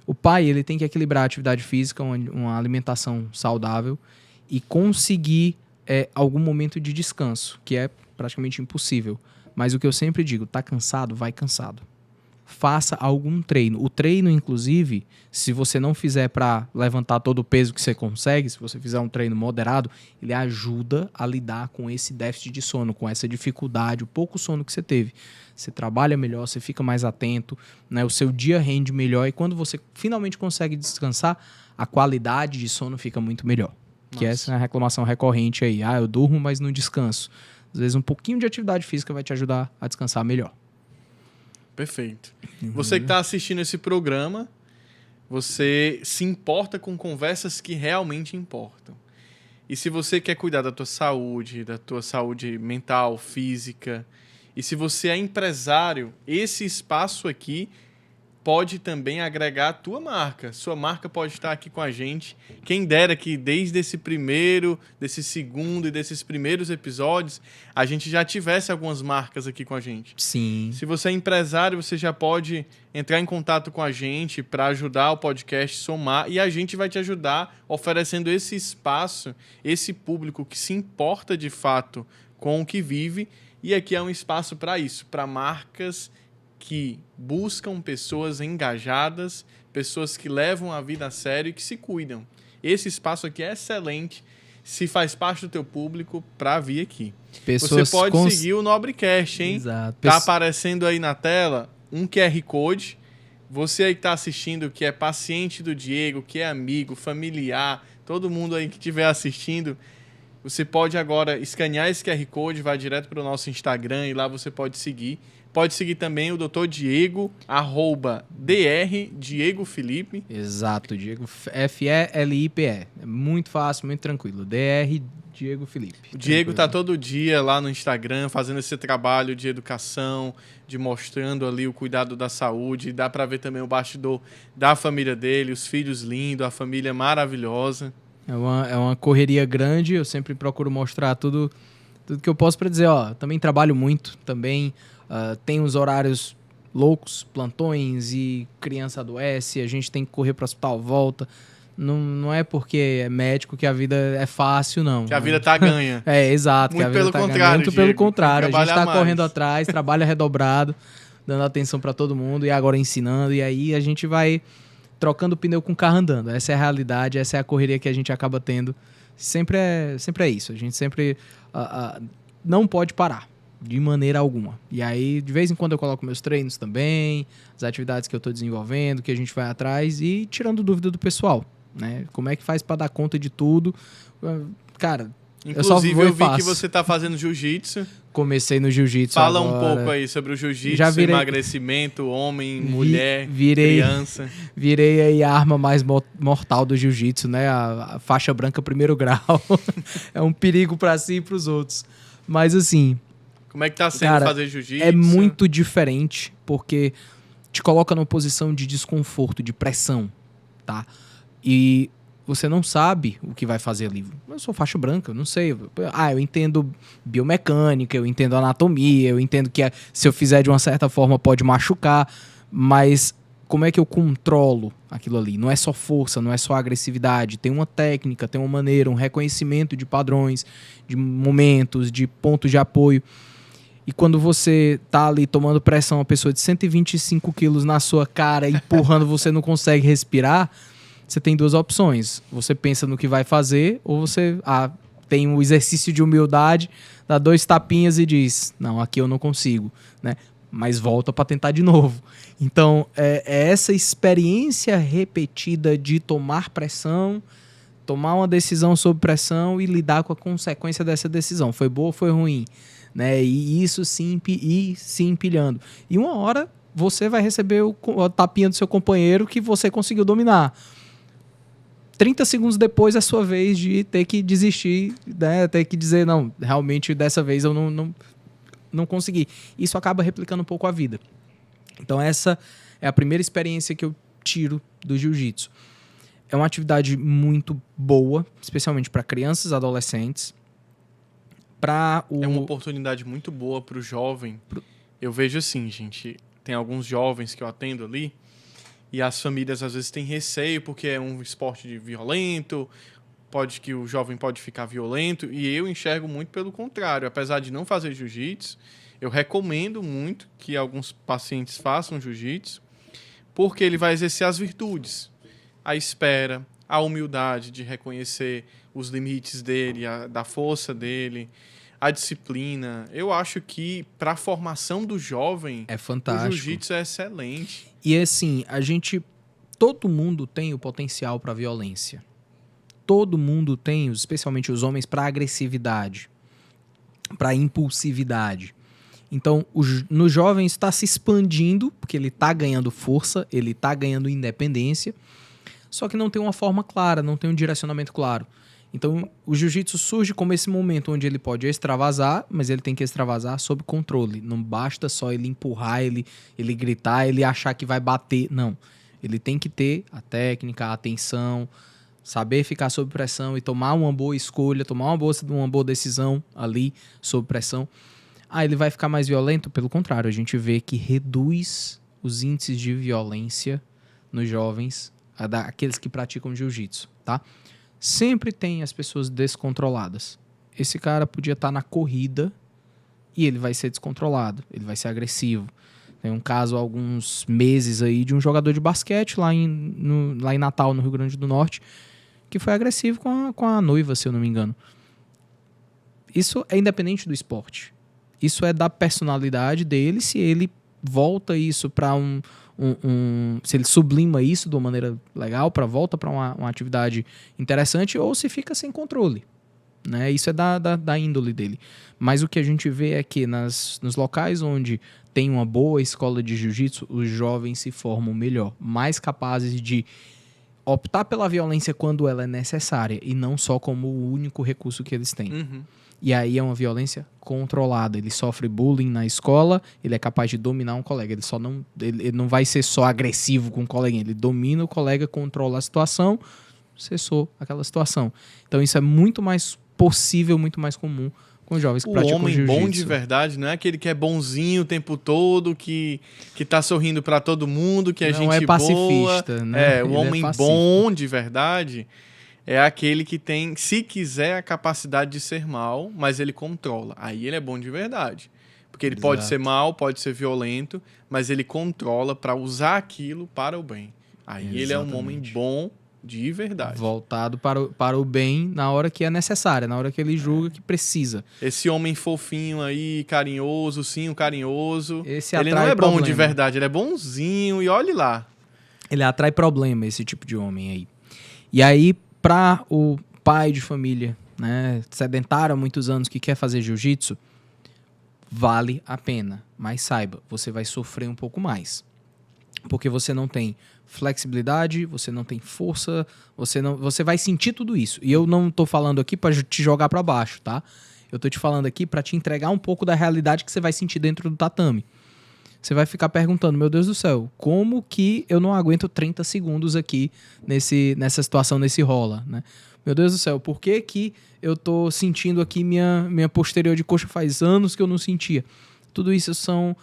O pai, ele tem que equilibrar a atividade física, uma alimentação saudável e conseguir algum momento de descanso, que é praticamente impossível. Mas o que eu sempre digo, tá cansado, vai cansado. Faça algum treino. O treino, inclusive, se você não fizer para levantar todo o peso que você consegue, se você fizer um treino moderado, ele ajuda a lidar com esse déficit de sono, com essa dificuldade, o pouco sono que você teve. Você trabalha melhor, você fica mais atento, né? O seu dia rende melhor e quando você finalmente consegue descansar, a qualidade de sono fica muito melhor. Que essa é a reclamação recorrente aí. Eu durmo, mas não descanso. Às vezes um pouquinho de atividade física vai te ajudar a descansar melhor. Perfeito. Você que está assistindo esse programa, você se importa com conversas que realmente importam. E se você quer cuidar da tua saúde mental, física, e se você é empresário, esse espaço aqui pode também agregar a tua marca. Sua marca pode estar aqui com a gente. Quem dera que desde esse primeiro, desse segundo e desses primeiros episódios, a gente já tivesse algumas marcas aqui com a gente. Sim. Se você é empresário, você já pode entrar em contato com a gente para ajudar o podcast somar e a gente vai te ajudar oferecendo esse espaço, esse público que se importa de fato com o que vive. E aqui é um espaço para isso, para marcas que buscam pessoas engajadas, pessoas que levam a vida a sério e que se cuidam. Esse espaço aqui é excelente, se faz parte do teu público, para vir aqui. Você pode seguir o Nobrecast, hein? Exato. Tá aparecendo aí na tela um QR Code. Você aí que está assistindo, que é paciente do Diego, que é amigo, familiar, todo mundo aí que estiver assistindo, você pode agora escanear esse QR Code, vai direto para o nosso Instagram e lá você pode seguir. Pode seguir também o Dr. Diego, @Dr. Diego Felipe. Exato, Diego, Felipe. É muito fácil, muito tranquilo. Dr. Diego Felipe. O Diego está todo dia lá no Instagram fazendo esse trabalho de educação, de mostrando ali o cuidado da saúde. Dá para ver também o bastidor da família dele, os filhos lindos, a família maravilhosa. É uma correria grande, eu sempre procuro mostrar tudo que eu posso para dizer, também trabalho muito, também tem os horários loucos, plantões e criança adoece, a gente tem que correr para o hospital, volta. Não é porque é médico que a vida é fácil, não. Que a vida tá ganha. Exato. Muito que a vida pelo contrário, muito pelo Diego. contrário. A gente está mais. correndo atrás, trabalha redobrado, dando atenção para todo mundo e agora ensinando. E aí a gente vai trocando pneu com o carro andando. Essa é a realidade, essa é a correria que a gente acaba tendo. Sempre é isso. A gente sempre não pode parar, de maneira alguma. E aí, de vez em quando, eu coloco meus treinos também, as atividades que eu estou desenvolvendo, que a gente vai atrás e tirando dúvida do pessoal, né? Como é que faz para dar conta de tudo? Cara, inclusive, eu vi que você está fazendo jiu-jitsu. Comecei no jiu-jitsu Fala agora. um pouco aí sobre o jiu-jitsu, emagrecimento, homem, mulher, criança. Virei aí a arma mais mortal do jiu-jitsu, né? A faixa branca 1º grau. É um perigo para si e para os outros. Mas assim... Como é que tá sendo fazer jiu-jitsu? É muito diferente, porque te coloca numa posição de desconforto, de pressão, tá? E você não sabe o que vai fazer ali. Eu sou faixa branca, eu não sei. Eu entendo biomecânica, eu entendo anatomia, eu entendo que se eu fizer de uma certa forma pode machucar, mas como é que eu controlo aquilo ali? Não é só força, não é só agressividade, tem uma técnica, tem uma maneira, um reconhecimento de padrões, de momentos, de pontos de apoio. E quando você tá ali tomando pressão, uma pessoa de 125 quilos na sua cara, empurrando, você não consegue respirar, você tem duas opções. Você pensa no que vai fazer, ou você tem um exercício de humildade, dá 2 tapinhas e diz, não, aqui eu não consigo, né? Mas volta para tentar de novo. Então, é essa experiência repetida de tomar pressão, tomar uma decisão sob pressão e lidar com a consequência dessa decisão. Foi boa ou foi ruim? Né? E isso se empilhando. E uma hora você vai receber a tapinha do seu companheiro que você conseguiu dominar. 30 segundos depois é a sua vez de ter que desistir, né? Ter que dizer, não, realmente dessa vez eu não consegui. Isso acaba replicando um pouco a vida. Então essa é a primeira experiência que eu tiro do jiu-jitsu. É uma atividade muito boa, especialmente para crianças e adolescentes. É uma oportunidade muito boa para o jovem. Eu vejo assim, gente, tem alguns jovens que eu atendo ali e as famílias às vezes têm receio porque é um esporte violento, pode que o jovem pode ficar violento, e eu enxergo muito pelo contrário. Apesar de não fazer jiu-jitsu, eu recomendo muito que alguns pacientes façam jiu-jitsu, porque ele vai exercer as virtudes, a espera, a humildade de reconhecer os limites dele, da força dele, a disciplina. Eu acho que para a formação do jovem, É o fantástico. jiu-jitsu é excelente. E assim, todo mundo tem o potencial para violência. Todo mundo tem, especialmente os homens, para agressividade, para impulsividade. Então, no jovem está se expandindo, porque ele está ganhando força, ele está ganhando independência, só que não tem uma forma clara, não tem um direcionamento claro. Então, o jiu-jitsu surge como esse momento onde ele pode extravasar, mas ele tem que extravasar sob controle. Não basta só ele empurrar, ele gritar, ele achar que vai bater. Não. Ele tem que ter a técnica, a atenção, saber ficar sob pressão e tomar uma boa escolha, tomar uma boa decisão ali sob pressão. Ele vai ficar mais violento? Pelo contrário, a gente vê que reduz os índices de violência nos jovens, aqueles que praticam jiu-jitsu, tá? Sempre tem as pessoas descontroladas. Esse cara podia estar na corrida e ele vai ser descontrolado, ele vai ser agressivo. Tem um caso há alguns meses aí de um jogador de basquete lá em Natal, no Rio Grande do Norte, que foi agressivo com a noiva, se eu não me engano. Isso é independente do esporte. Isso é da personalidade dele, se ele volta isso para se ele sublima isso de uma maneira legal, volta para uma atividade interessante, ou se fica sem controle. Né? Isso é da índole dele. Mas o que a gente vê é que nos locais onde tem uma boa escola de jiu-jitsu, os jovens se formam melhor, mais capazes de optar pela violência quando ela é necessária e não só como o único recurso que eles têm. Uhum. E aí é uma violência controlada. Ele sofre bullying na escola, ele é capaz de dominar um colega. Ele não vai ser só agressivo com o coleguinha. Ele domina o colega, controla a situação, cessou aquela situação. Então isso é muito mais possível, muito mais comum com jovens que praticam jiu-jitsu. O homem bom de verdade não é aquele que é bonzinho o tempo todo, que tá sorrindo pra todo mundo, que é gente boa. Não é pacifista, né? O homem bom de verdade é aquele que tem, se quiser, a capacidade de ser mal, mas ele controla. Aí ele é bom de verdade. Porque ele pode ser mal, pode ser violento, mas ele controla para usar aquilo para o bem. Aí ele é um homem bom de verdade. Voltado para o bem na hora que é necessária, na hora que ele julga que precisa. Esse homem fofinho aí, carinhoso, carinhoso. Ele não é bom de verdade, ele é bonzinho e olhe lá. Ele atrai problema, esse tipo de homem aí. E aí, para o pai de família, né, sedentário há muitos anos, que quer fazer jiu-jitsu, vale a pena. Mas saiba, você vai sofrer um pouco mais. Porque você não tem flexibilidade, você não tem força, você vai sentir tudo isso. E eu não tô falando aqui para te jogar para baixo, tá? Eu tô te falando aqui para te entregar um pouco da realidade que você vai sentir dentro do tatame. Você vai ficar perguntando, meu Deus do céu, como que eu não aguento 30 segundos aqui nessa situação, nesse rola, né? Meu Deus do céu, por que que eu tô sentindo aqui minha posterior de coxa faz anos que eu não sentia? Tudo isso são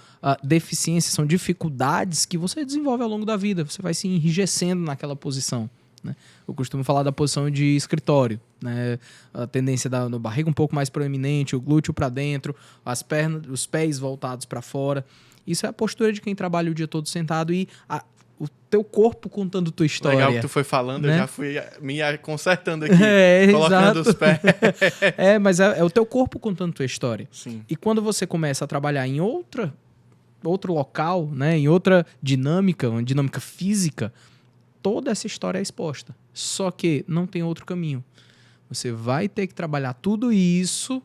deficiências, são dificuldades que você desenvolve ao longo da vida. Você vai se enrijecendo naquela posição, né? Eu costumo falar da posição de escritório, né? A tendência da barriga um pouco mais proeminente, o glúteo para dentro, as pernas, os pés voltados para fora. Isso é a postura de quem trabalha o dia todo sentado e o teu corpo contando tua história. Legal que tu foi falando, né? Eu já fui me consertando aqui, exato. colocando os pés. Mas é o teu corpo contando tua história. Sim. E quando você começa a trabalhar em outro local, né? Em outra dinâmica, uma dinâmica física, toda essa história é exposta. Só que não tem outro caminho. Você vai ter que trabalhar tudo isso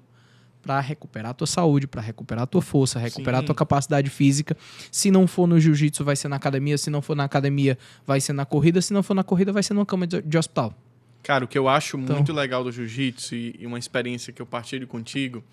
para recuperar a tua saúde, para recuperar a tua força, recuperar a tua capacidade física. Se não for no jiu-jitsu, vai ser na academia. Se não for na academia, vai ser na corrida. Se não for na corrida, vai ser numa cama de hospital. Cara, o que eu acho muito legal do jiu-jitsu e uma experiência que eu partilho contigo,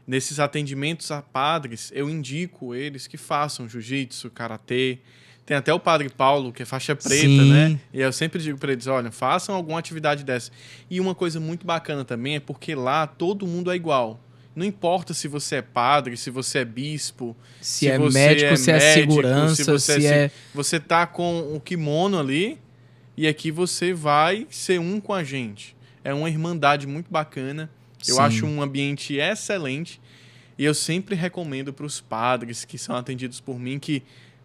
nesses atendimentos a padres, eu indico eles que façam jiu-jitsu, karatê, Tem até o Padre Paulo, que é faixa preta, Sim. né? E eu sempre digo para eles, olha, façam alguma atividade dessa. E uma coisa muito bacana também é porque lá todo mundo é igual. Não importa se você é padre, se você é bispo, Se é médico, se é segurança, Você tá com o kimono ali e aqui você vai ser um com a gente. É uma irmandade muito bacana. Eu Sim. acho um ambiente excelente. E eu sempre recomendo para os padres que são atendidos por mim que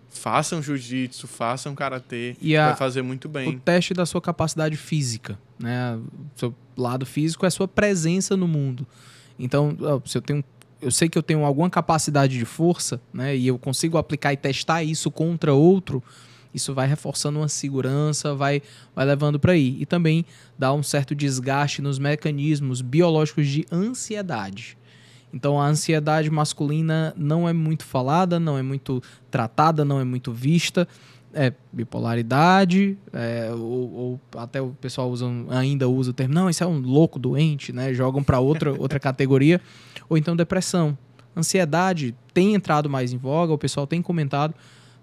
façam jiu-jitsu, façam karatê, vai fazer muito bem. O teste da sua capacidade física, né? O seu lado físico é a sua presença no mundo. Então, se eu sei que eu tenho alguma capacidade de força, né? E eu consigo aplicar e testar isso contra outro, isso vai reforçando uma segurança, vai levando para aí. E também dá um certo desgaste nos mecanismos biológicos de ansiedade. Então, a ansiedade masculina não é muito falada, não é muito tratada, não é muito vista. É bipolaridade, ou até o pessoal ainda usa o termo, não, isso é um louco doente, né? Jogam para outra categoria. Ou então depressão. Ansiedade tem entrado mais em voga, o pessoal tem comentado,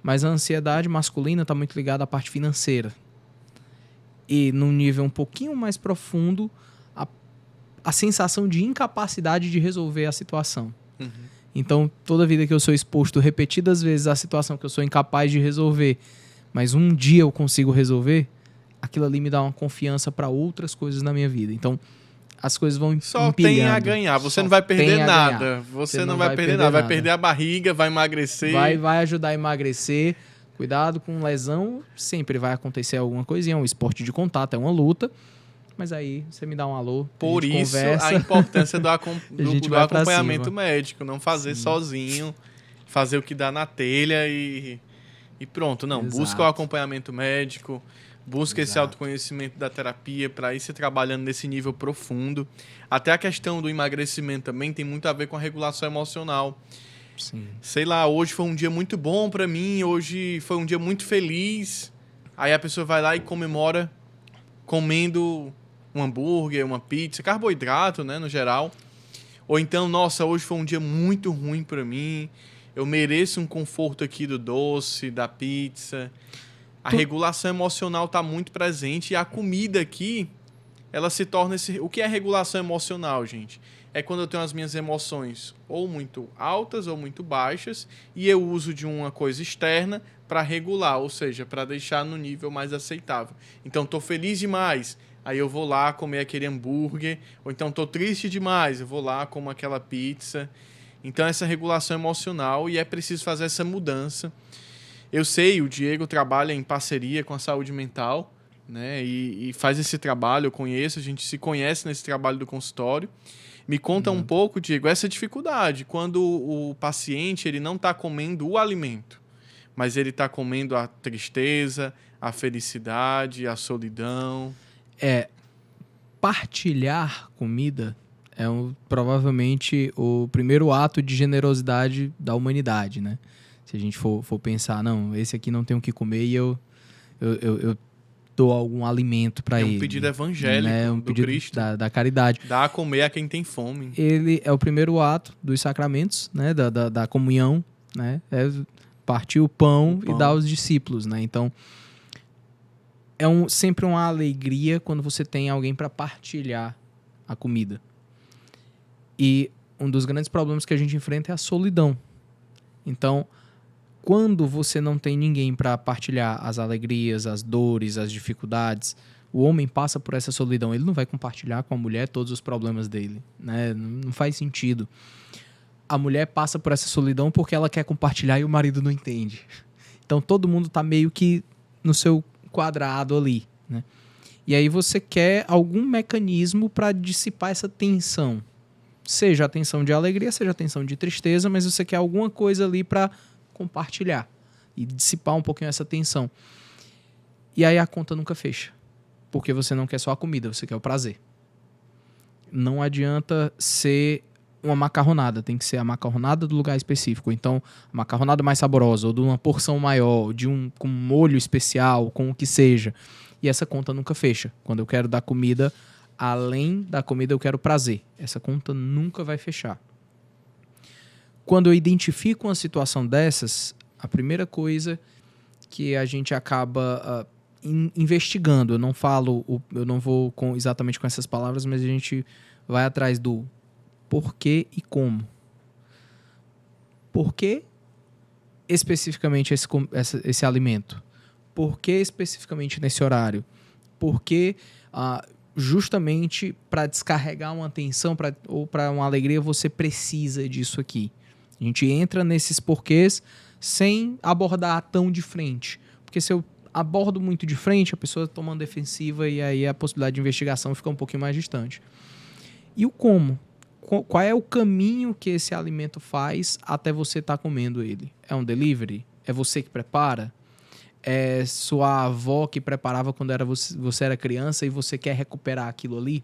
mas a ansiedade masculina está muito ligada à parte financeira. E num nível um pouquinho mais profundo, a sensação de incapacidade de resolver a situação. Uhum. Então, toda vida que eu sou exposto repetidas vezes à situação que eu sou incapaz de resolver, mas um dia eu consigo resolver, aquilo ali me dá uma confiança para outras coisas na minha vida. Então, as coisas vão só empilhando. Tem a ganhar, você não vai perder nada. Você não vai perder nada, vai perder a barriga, vai emagrecer. Vai ajudar a emagrecer. Cuidado com lesão, sempre vai acontecer alguma coisinha, é um esporte de contato, é uma luta. Mas aí você me dá um alô, por a gente isso conversa. A importância do acompanhamento cima. médico, não fazer sozinho, fazer o que dá na telha e pronto. Não, Exato. Busca o acompanhamento médico, busca Exato. esse autoconhecimento da terapia para ir se trabalhando nesse nível profundo. Até a questão do emagrecimento também tem muito a ver com a regulação emocional. Sim. Sei lá, hoje foi um dia muito bom para mim, hoje foi um dia muito feliz. Aí a pessoa vai lá e comemora comendo um hambúrguer, uma pizza, carboidrato, né, no geral. Ou então, nossa, hoje foi um dia muito ruim para mim, eu mereço um conforto aqui do doce, da pizza. A regulação emocional está muito presente e a comida aqui, ela se torna esse... O que é regulação emocional, gente? É quando eu tenho as minhas emoções ou muito altas ou muito baixas e eu uso de uma coisa externa para regular, ou seja, para deixar no nível mais aceitável. Então, estou feliz demais, aí eu vou lá comer aquele hambúrguer, ou então estou triste demais, eu vou lá comer aquela pizza. Então, essa regulação emocional e é preciso fazer essa mudança. Eu sei, o Diego trabalha em parceria com a saúde mental, né? E faz esse trabalho, eu conheço, a gente se conhece nesse trabalho do consultório. Me conta um pouco, Diego, essa dificuldade, quando o paciente ele não está comendo o alimento, mas ele está comendo a tristeza, a felicidade, a solidão. Partilhar comida é provavelmente o primeiro ato de generosidade da humanidade, né? Se a gente for pensar, não, esse aqui não tem o que comer e eu dou algum alimento para ele. É um pedido evangélico, né? Um do pedido Cristo. Da caridade. Dá a comer a quem tem fome. Ele é o primeiro ato dos sacramentos, né? Da comunhão, né? É partir o pão e dar aos discípulos, né? Então, é sempre uma alegria quando você tem alguém para partilhar a comida. E um dos grandes problemas que a gente enfrenta é a solidão. Então, quando você não tem ninguém para partilhar as alegrias, as dores, as dificuldades, o homem passa por essa solidão. Ele não vai compartilhar com a mulher todos os problemas dele, né? Não faz sentido. A mulher passa por essa solidão porque ela quer compartilhar e o marido não entende. Então, todo mundo está meio que no seu quadrado ali, né? E aí você quer algum mecanismo para dissipar essa tensão. Seja a tensão de alegria, seja a tensão de tristeza, mas você quer alguma coisa ali para compartilhar e dissipar um pouquinho essa tensão. E aí a conta nunca fecha. Porque você não quer só a comida, você quer o prazer. Não adianta ser uma macarronada, tem que ser a macarronada do lugar específico. Então, a macarronada mais saborosa, ou de uma porção maior, com molho especial, com o que seja. E essa conta nunca fecha. Quando eu quero dar comida, além da comida eu quero prazer. Essa conta nunca vai fechar. Quando eu identifico uma situação dessas, a primeira coisa que a gente acaba investigando. Eu não vou exatamente com essas palavras, mas a gente vai atrás do porquê e como. Por que especificamente esse alimento? Por que especificamente nesse horário? Por que justamente para descarregar uma tensão ou para uma alegria você precisa disso aqui? A gente entra nesses porquês sem abordar tão de frente. Porque se eu abordo muito de frente, a pessoa toma uma defensiva e aí a possibilidade de investigação fica um pouquinho mais distante. E o como? Qual é o caminho que esse alimento faz até você estar comendo ele? É um delivery? É você que prepara? É sua avó que preparava quando você era criança e você quer recuperar aquilo ali?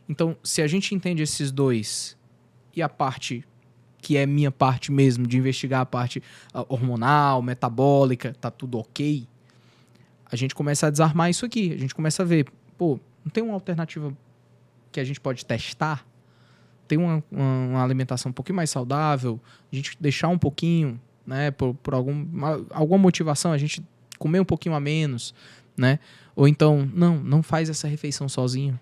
Então, se a gente entende esses dois e a parte que é minha parte mesmo, de investigar a parte hormonal, metabólica, tá tudo ok, a gente começa a desarmar isso aqui. A gente começa a ver, pô, não tem uma alternativa que a gente pode testar? Tem uma alimentação um pouquinho mais saudável, a gente deixar um pouquinho, né, por alguma motivação, a gente comer um pouquinho a menos, né? Ou então, não faz essa refeição sozinho.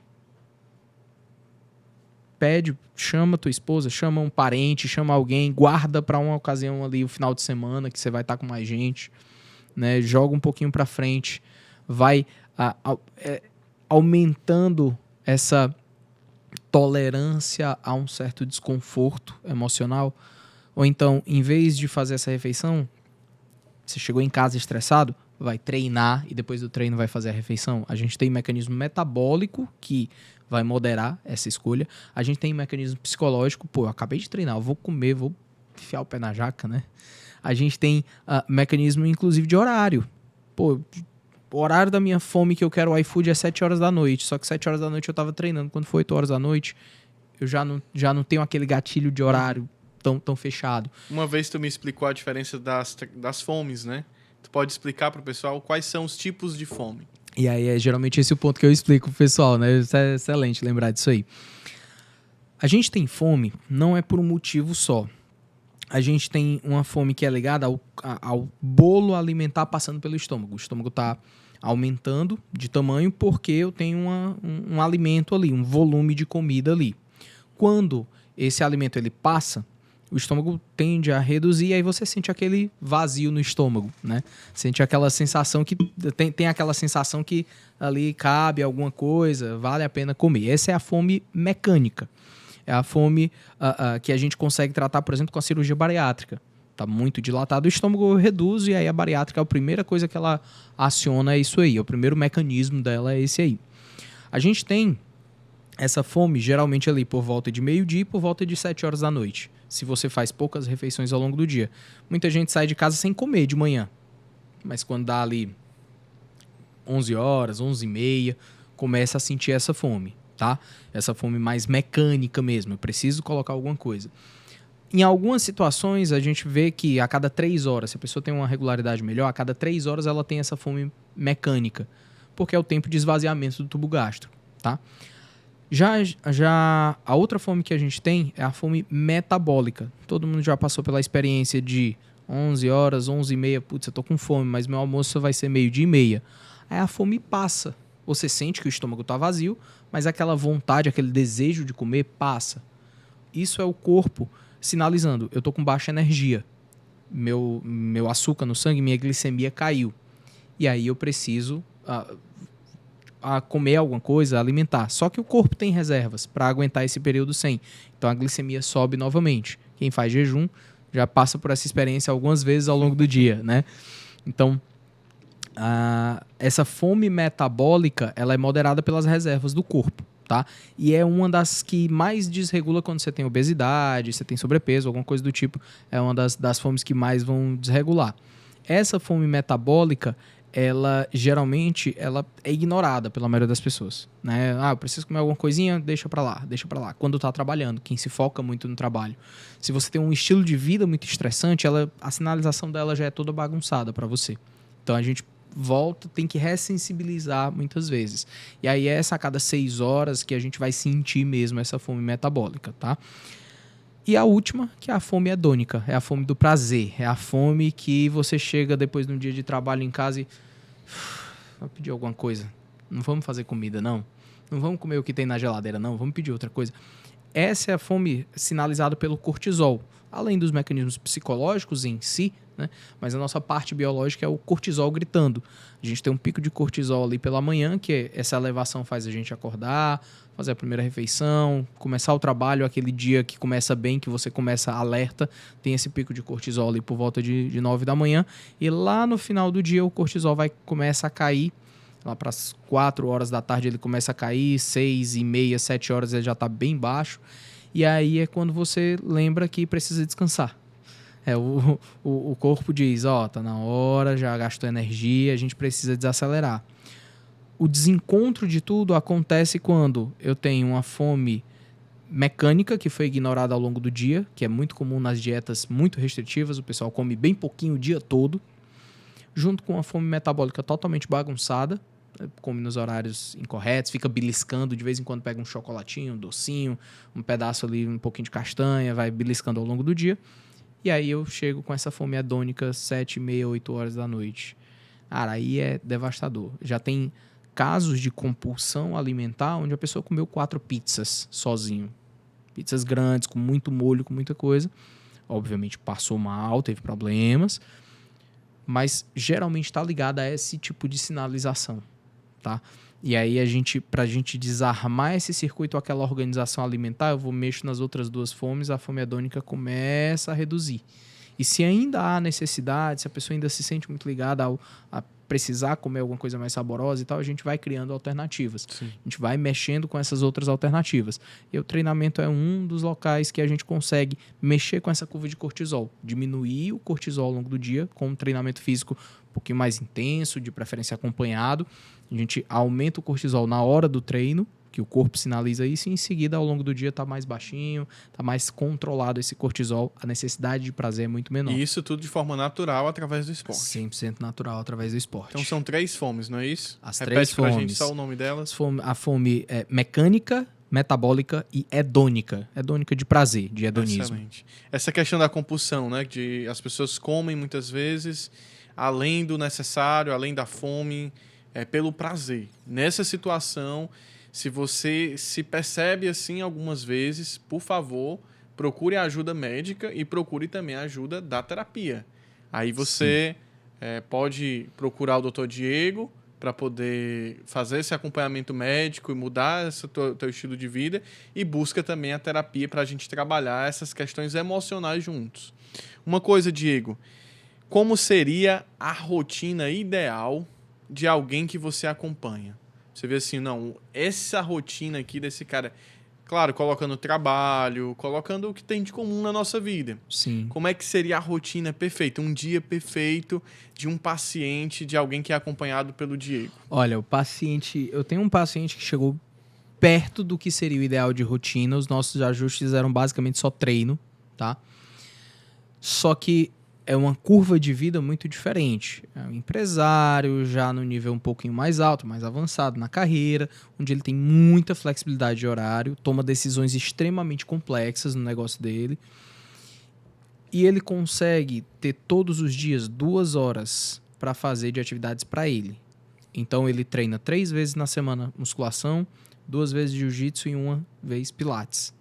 Pede, chama tua esposa, chama um parente, chama alguém, guarda para uma ocasião ali, o final de semana, que você vai estar com mais gente, né? Joga um pouquinho para frente, vai aumentando essa tolerância a um certo desconforto emocional. Ou então, em vez de fazer essa refeição, você chegou em casa estressado, vai treinar e depois do treino vai fazer a refeição. A gente tem mecanismo metabólico que vai moderar essa escolha. A gente tem mecanismo psicológico, pô, eu acabei de treinar, eu vou comer, vou enfiar o pé na jaca, né? A gente tem mecanismo, inclusive, de horário. Pô, o horário da minha fome que eu quero o iFood é 7 horas da noite, só que 7 horas da noite eu tava treinando. Quando foi 8 horas da noite, eu já não tenho aquele gatilho de horário tão fechado. Uma vez tu me explicou a diferença das fomes, né? Tu pode explicar pro pessoal quais são os tipos de fome? E aí é geralmente esse o ponto que eu explico pro pessoal, né? Isso é excelente lembrar disso aí. A gente tem fome não é por um motivo só. A gente tem uma fome que é ligada ao bolo alimentar passando pelo estômago. O estômago está aumentando de tamanho porque eu tenho um alimento ali, um volume de comida ali. Quando esse alimento ele passa, o estômago tende a reduzir e aí você sente aquele vazio no estômago, né? Sente aquela sensação que... Tem aquela sensação que ali cabe alguma coisa, vale a pena comer. Essa é a fome mecânica. É a fome que a gente consegue tratar, por exemplo, com a cirurgia bariátrica. Está muito dilatado, o estômago reduz e aí a bariátrica, a primeira coisa que ela aciona é isso aí. O primeiro mecanismo dela é esse aí. A gente tem essa fome geralmente ali por volta de meio-dia e por volta de 7 horas da noite. Se você faz poucas refeições ao longo do dia. Muita gente sai de casa sem comer de manhã. Mas quando dá ali 11 horas, 11h30, começa a sentir essa fome, tá? Essa fome mais mecânica mesmo. Eu preciso colocar alguma coisa. Em algumas situações, a gente vê que a cada 3 horas, se a pessoa tem uma regularidade melhor, a cada 3 horas ela tem essa fome mecânica. Porque é o tempo de esvaziamento do tubo gástrico, tá? Já a outra fome que a gente tem é a fome metabólica. Todo mundo já passou pela experiência de 11 horas, 11h30, putz, eu tô com fome, mas meu almoço vai ser 12h30. Aí a fome passa. Você sente que o estômago tá vazio, mas aquela vontade, aquele desejo de comer passa. Isso é o corpo sinalizando, eu tô com baixa energia. Meu açúcar no sangue, minha glicemia caiu. E aí eu preciso... a comer alguma coisa, alimentar. Só que o corpo tem reservas para aguentar esse período sem. Então a glicemia sobe novamente. Quem faz jejum já passa por essa experiência algumas vezes ao longo do dia, né? Então, essa fome metabólica, ela é moderada pelas reservas do corpo, tá? E é uma das que mais desregula quando você tem obesidade, você tem sobrepeso, alguma coisa do tipo. É uma das fomes que mais vão desregular. Essa fome metabólica, ela geralmente é ignorada pela maioria das pessoas, né? Eu preciso comer alguma coisinha, deixa pra lá. Quando tá trabalhando, quem se foca muito no trabalho. Se você tem um estilo de vida muito estressante, a sinalização dela já é toda bagunçada pra você. Então a gente tem que ressensibilizar muitas vezes. E aí é a cada 6 horas que a gente vai sentir mesmo essa fome metabólica, tá? E a última, que é a fome hedônica, é a fome do prazer, é a fome que você chega depois de um dia de trabalho em casa e vou pedir alguma coisa. Não vamos fazer comida, não. Não vamos comer o que tem na geladeira, não. Vamos pedir outra coisa. Essa é a fome sinalizada pelo cortisol. Além dos mecanismos psicológicos em si, né? Mas a nossa parte biológica é o cortisol gritando. A gente tem um pico de cortisol ali pela manhã, que essa elevação faz a gente acordar, fazer a primeira refeição, começar o trabalho, aquele dia que começa bem, que você começa alerta, tem esse pico de cortisol ali por volta de 9 da manhã, e lá no final do dia o cortisol começa a cair, lá para as 4 horas da tarde ele começa a cair, 6 e meia, 7 horas ele já está bem baixo, e aí é quando você lembra que precisa descansar. O corpo diz, tá na hora, já gastou energia, a gente precisa desacelerar. O desencontro de tudo acontece quando eu tenho uma fome mecânica que foi ignorada ao longo do dia, que é muito comum nas dietas muito restritivas, o pessoal come bem pouquinho o dia todo, junto com uma fome metabólica totalmente bagunçada, come nos horários incorretos, fica beliscando, de vez em quando pega um chocolatinho, um docinho, um pedaço ali, um pouquinho de castanha, vai beliscando ao longo do dia. E aí eu chego com essa fome hedônica 7, meia, 8 horas da noite. Cara, aí é devastador. Já tem casos de compulsão alimentar onde a pessoa comeu 4 pizzas sozinho. Pizzas grandes, com muito molho, com muita coisa. Obviamente passou mal, teve problemas. Mas geralmente está ligado a esse tipo de sinalização, tá? E aí pra gente desarmar esse circuito, aquela organização alimentar, eu mexo nas outras 2 fomes, a fome hedônica começa a reduzir. E se ainda há necessidade, se a pessoa ainda se sente muito ligada a precisar comer alguma coisa mais saborosa e tal, a gente vai criando alternativas. Sim. A gente vai mexendo com essas outras alternativas. E o treinamento é um dos locais que a gente consegue mexer com essa curva de cortisol, diminuir o cortisol ao longo do dia com um treinamento físico um pouquinho mais intenso, de preferência acompanhado. A gente aumenta o cortisol na hora do treino, que o corpo sinaliza isso, e em seguida, ao longo do dia, está mais baixinho, está mais controlado esse cortisol, a necessidade de prazer é muito menor. E isso tudo de forma natural através do esporte. 100% natural através do esporte. Então são 3 fomes, não é isso? As Repete 3 pra fomes. gente só o nome delas. A fome é mecânica, metabólica e hedônica. Hedônica de prazer, de hedonismo. Excelente. Essa questão da compulsão, né? De as pessoas comem muitas vezes além do necessário, além da fome, pelo prazer. Nessa situação, se você se percebe assim algumas vezes, por favor, procure a ajuda médica e procure também a ajuda da terapia. Aí você pode procurar o Dr. Diego para poder fazer esse acompanhamento médico e mudar esse teu estilo de vida, e busca também a terapia para a gente trabalhar essas questões emocionais juntos. Uma coisa, Diego, como seria a rotina ideal de alguém que você acompanha? Você vê assim, não, essa rotina aqui desse cara, claro, colocando trabalho, colocando o que tem de comum na nossa vida. Sim. Como é que seria a rotina perfeita, um dia perfeito de um paciente, de alguém que é acompanhado pelo Diego? Olha, eu tenho um paciente que chegou perto do que seria o ideal de rotina. Os nossos ajustes eram basicamente só treino, tá? Só que é uma curva de vida muito diferente. É um empresário já no nível um pouquinho mais alto, mais avançado na carreira, onde ele tem muita flexibilidade de horário, toma decisões extremamente complexas no negócio dele, e ele consegue ter todos os dias 2 horas para fazer de atividades para ele. Então ele treina 3 vezes na semana musculação, 2 vezes jiu-jitsu e 1 vez pilates.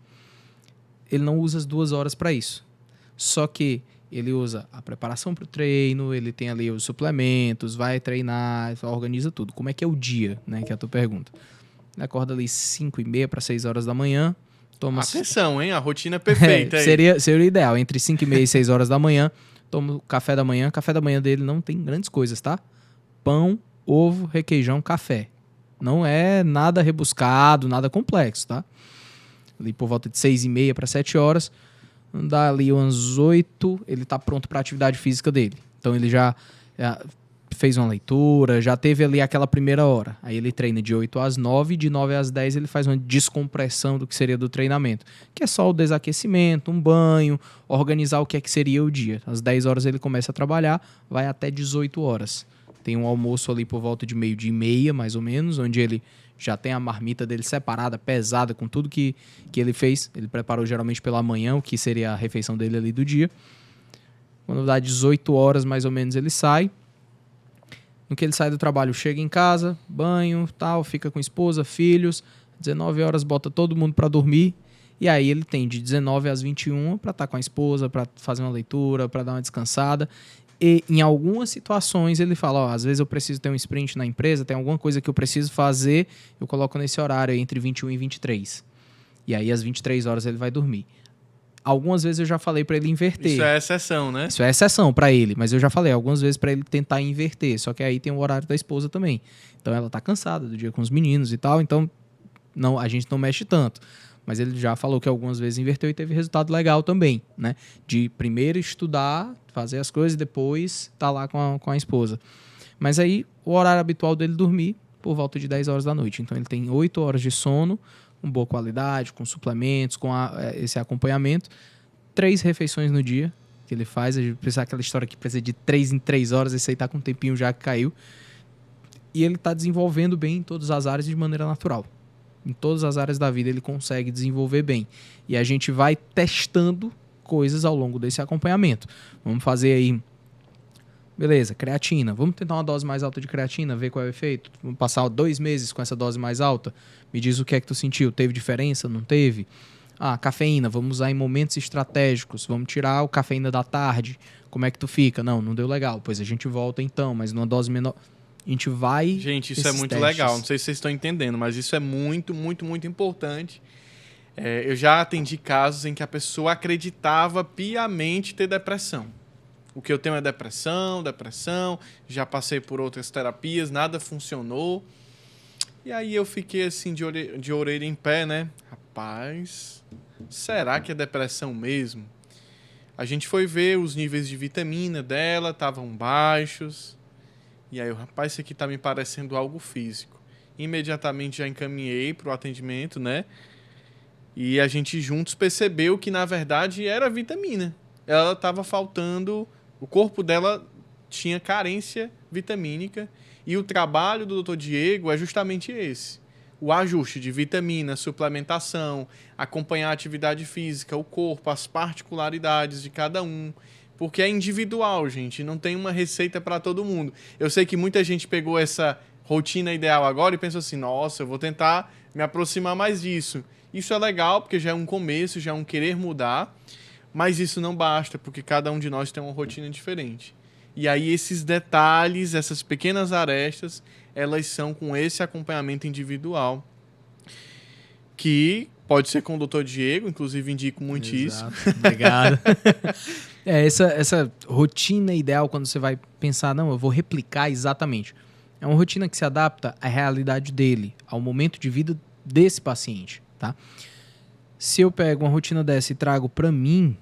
Ele não usa as 2 horas para isso. Só que ele usa a preparação para o treino, ele tem ali os suplementos, vai treinar, organiza tudo. Como é que é o dia, né? Que é a tua pergunta. Ele acorda ali 5h30 para 6 horas da manhã. Toma... Atenção, hein? A rotina é perfeita. Seria o ideal. Entre 5h30 e 6 horas da manhã, toma o café da manhã. O café da manhã dele não tem grandes coisas, tá? Pão, ovo, requeijão, café. Não é nada rebuscado, nada complexo, tá? Ali por volta de 6h30 para 7 horas... Dá ali umas 8, ele tá pronto para a atividade física dele. Então ele já fez uma leitura, já teve ali aquela primeira hora. Aí ele treina de 8 às 9, de 9 às 10 ele faz uma descompressão do que seria do treinamento, que é só o desaquecimento, um banho, organizar o que é que seria o dia. Às 10 horas ele começa a trabalhar, vai até 18 horas. Tem um almoço ali por volta de 12:30, mais ou menos, onde ele já tem a marmita dele separada, pesada, com tudo que ele fez. Ele preparou geralmente pela manhã, o que seria a refeição dele ali do dia. Quando dá 18 horas, mais ou menos, ele sai. No que ele sai do trabalho, chega em casa, banho, tal, fica com esposa, filhos. 19 horas, bota todo mundo para dormir. E aí ele tem de 19 às 21 para estar com a esposa, para fazer uma leitura, para dar uma descansada. E em algumas situações ele fala, ó, às vezes eu preciso ter um sprint na empresa, tem alguma coisa que eu preciso fazer, eu coloco nesse horário entre 21 e 23. E aí às 23 horas ele vai dormir. Algumas vezes eu já falei para ele inverter. Isso é exceção, né? Isso é exceção para ele, mas eu já falei algumas vezes para ele tentar inverter, só que aí tem o horário da esposa também. Então ela tá cansada do dia com os meninos e tal, então não, a gente não mexe tanto. Mas ele já falou que algumas vezes inverteu e teve resultado legal também, né? De primeiro estudar, fazer as coisas e depois tá lá com a esposa. Mas aí o horário habitual dele dormir por volta de 10 horas da noite. Então ele tem 8 horas de sono, com boa qualidade, com suplementos, com esse acompanhamento. 3 refeições no dia que ele faz. A gente precisa aquela história que precisa de 3 em 3 horas, esse aí tá com um tempinho já que caiu. E ele tá desenvolvendo bem em todas as áreas de maneira natural. Em todas as áreas da vida ele consegue desenvolver bem. E a gente vai testando coisas ao longo desse acompanhamento. Vamos fazer aí, beleza, creatina. Vamos tentar uma dose mais alta de creatina, ver qual é o efeito. Vamos passar 2 meses com essa dose mais alta. Me diz o que é que tu sentiu. Teve diferença? Não teve? Ah, cafeína. Vamos usar em momentos estratégicos. Vamos tirar o cafeína da tarde. Como é que tu fica? Não deu legal. Pois a gente volta então, mas numa dose menor. A gente vai... Gente, isso é muito legal. Não sei se vocês estão entendendo, mas isso é muito, muito, muito importante. Eu já atendi casos em que a pessoa acreditava piamente ter depressão. O que eu tenho é depressão. Já passei por outras terapias, nada funcionou. E aí eu fiquei assim de orelha em pé, né? Rapaz, será que é depressão mesmo? A gente foi ver os níveis de vitamina dela, estavam baixos. E aí, rapaz, isso aqui tá me parecendo algo físico. Imediatamente já encaminhei para o atendimento, né? E a gente juntos percebeu que, na verdade, era vitamina. Ela estava faltando, o corpo dela tinha carência vitamínica. E o trabalho do Dr. Diego é justamente esse. O ajuste de vitamina, suplementação, acompanhar a atividade física, o corpo, as particularidades de cada um. Porque é individual, gente. Não tem uma receita para todo mundo. Eu sei que muita gente pegou essa rotina ideal agora e pensou assim, nossa, eu vou tentar me aproximar mais disso. Isso é legal, porque já é um começo, já é um querer mudar. Mas isso não basta, porque cada um de nós tem uma rotina diferente. E aí esses detalhes, essas pequenas arestas, elas são com esse acompanhamento individual. Que pode ser com o Dr. Diego, inclusive indico muitíssimo. Obrigado. Essa rotina ideal, quando você vai pensar, não, eu vou replicar exatamente. É uma rotina que se adapta à realidade dele, ao momento de vida desse paciente, tá? Se eu pego uma rotina dessa e trago para mim,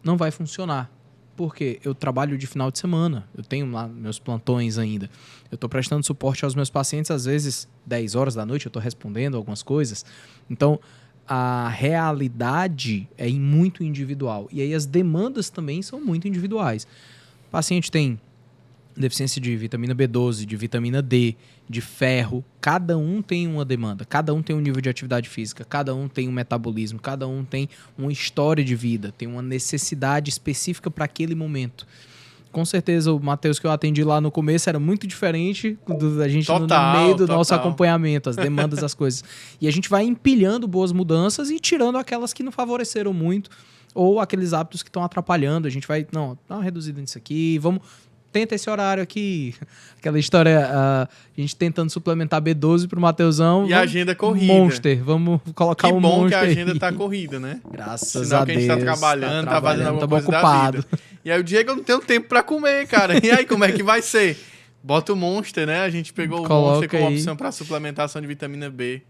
não vai funcionar. Porque eu trabalho de final de semana, eu tenho lá meus plantões ainda. Eu estou prestando suporte aos meus pacientes, às vezes 10 horas da noite eu estou respondendo algumas coisas. Então, a realidade é muito individual. E aí as demandas também são muito individuais. O paciente tem deficiência de vitamina B12, de vitamina D, de ferro. Cada um tem uma demanda, cada um tem um nível de atividade física, cada um tem um metabolismo, cada um tem uma história de vida, tem uma necessidade específica para aquele momento. Com certeza o Matheus que eu atendi lá no começo era muito diferente da gente no meio do nosso acompanhamento, as demandas, as coisas. E a gente vai empilhando boas mudanças e tirando aquelas que não favoreceram muito ou aqueles hábitos que estão atrapalhando. A gente vai, não, dá uma reduzida nisso aqui, tenta esse horário aqui. Aquela história, a gente tentando suplementar B12 pro Mateusão. E a agenda corrida. Monster, vamos colocar um Monster. Que bom que a agenda tá corrida, né? Graças a Deus. Sinal que a gente tá trabalhando, tá fazendo alguma coisa ocupado. Da vida. E aí o Diego, eu não tenho tempo pra comer, cara. E aí, como é que vai ser? Bota o Monster, né? A gente pegou o Monster como opção pra suplementação de vitamina B.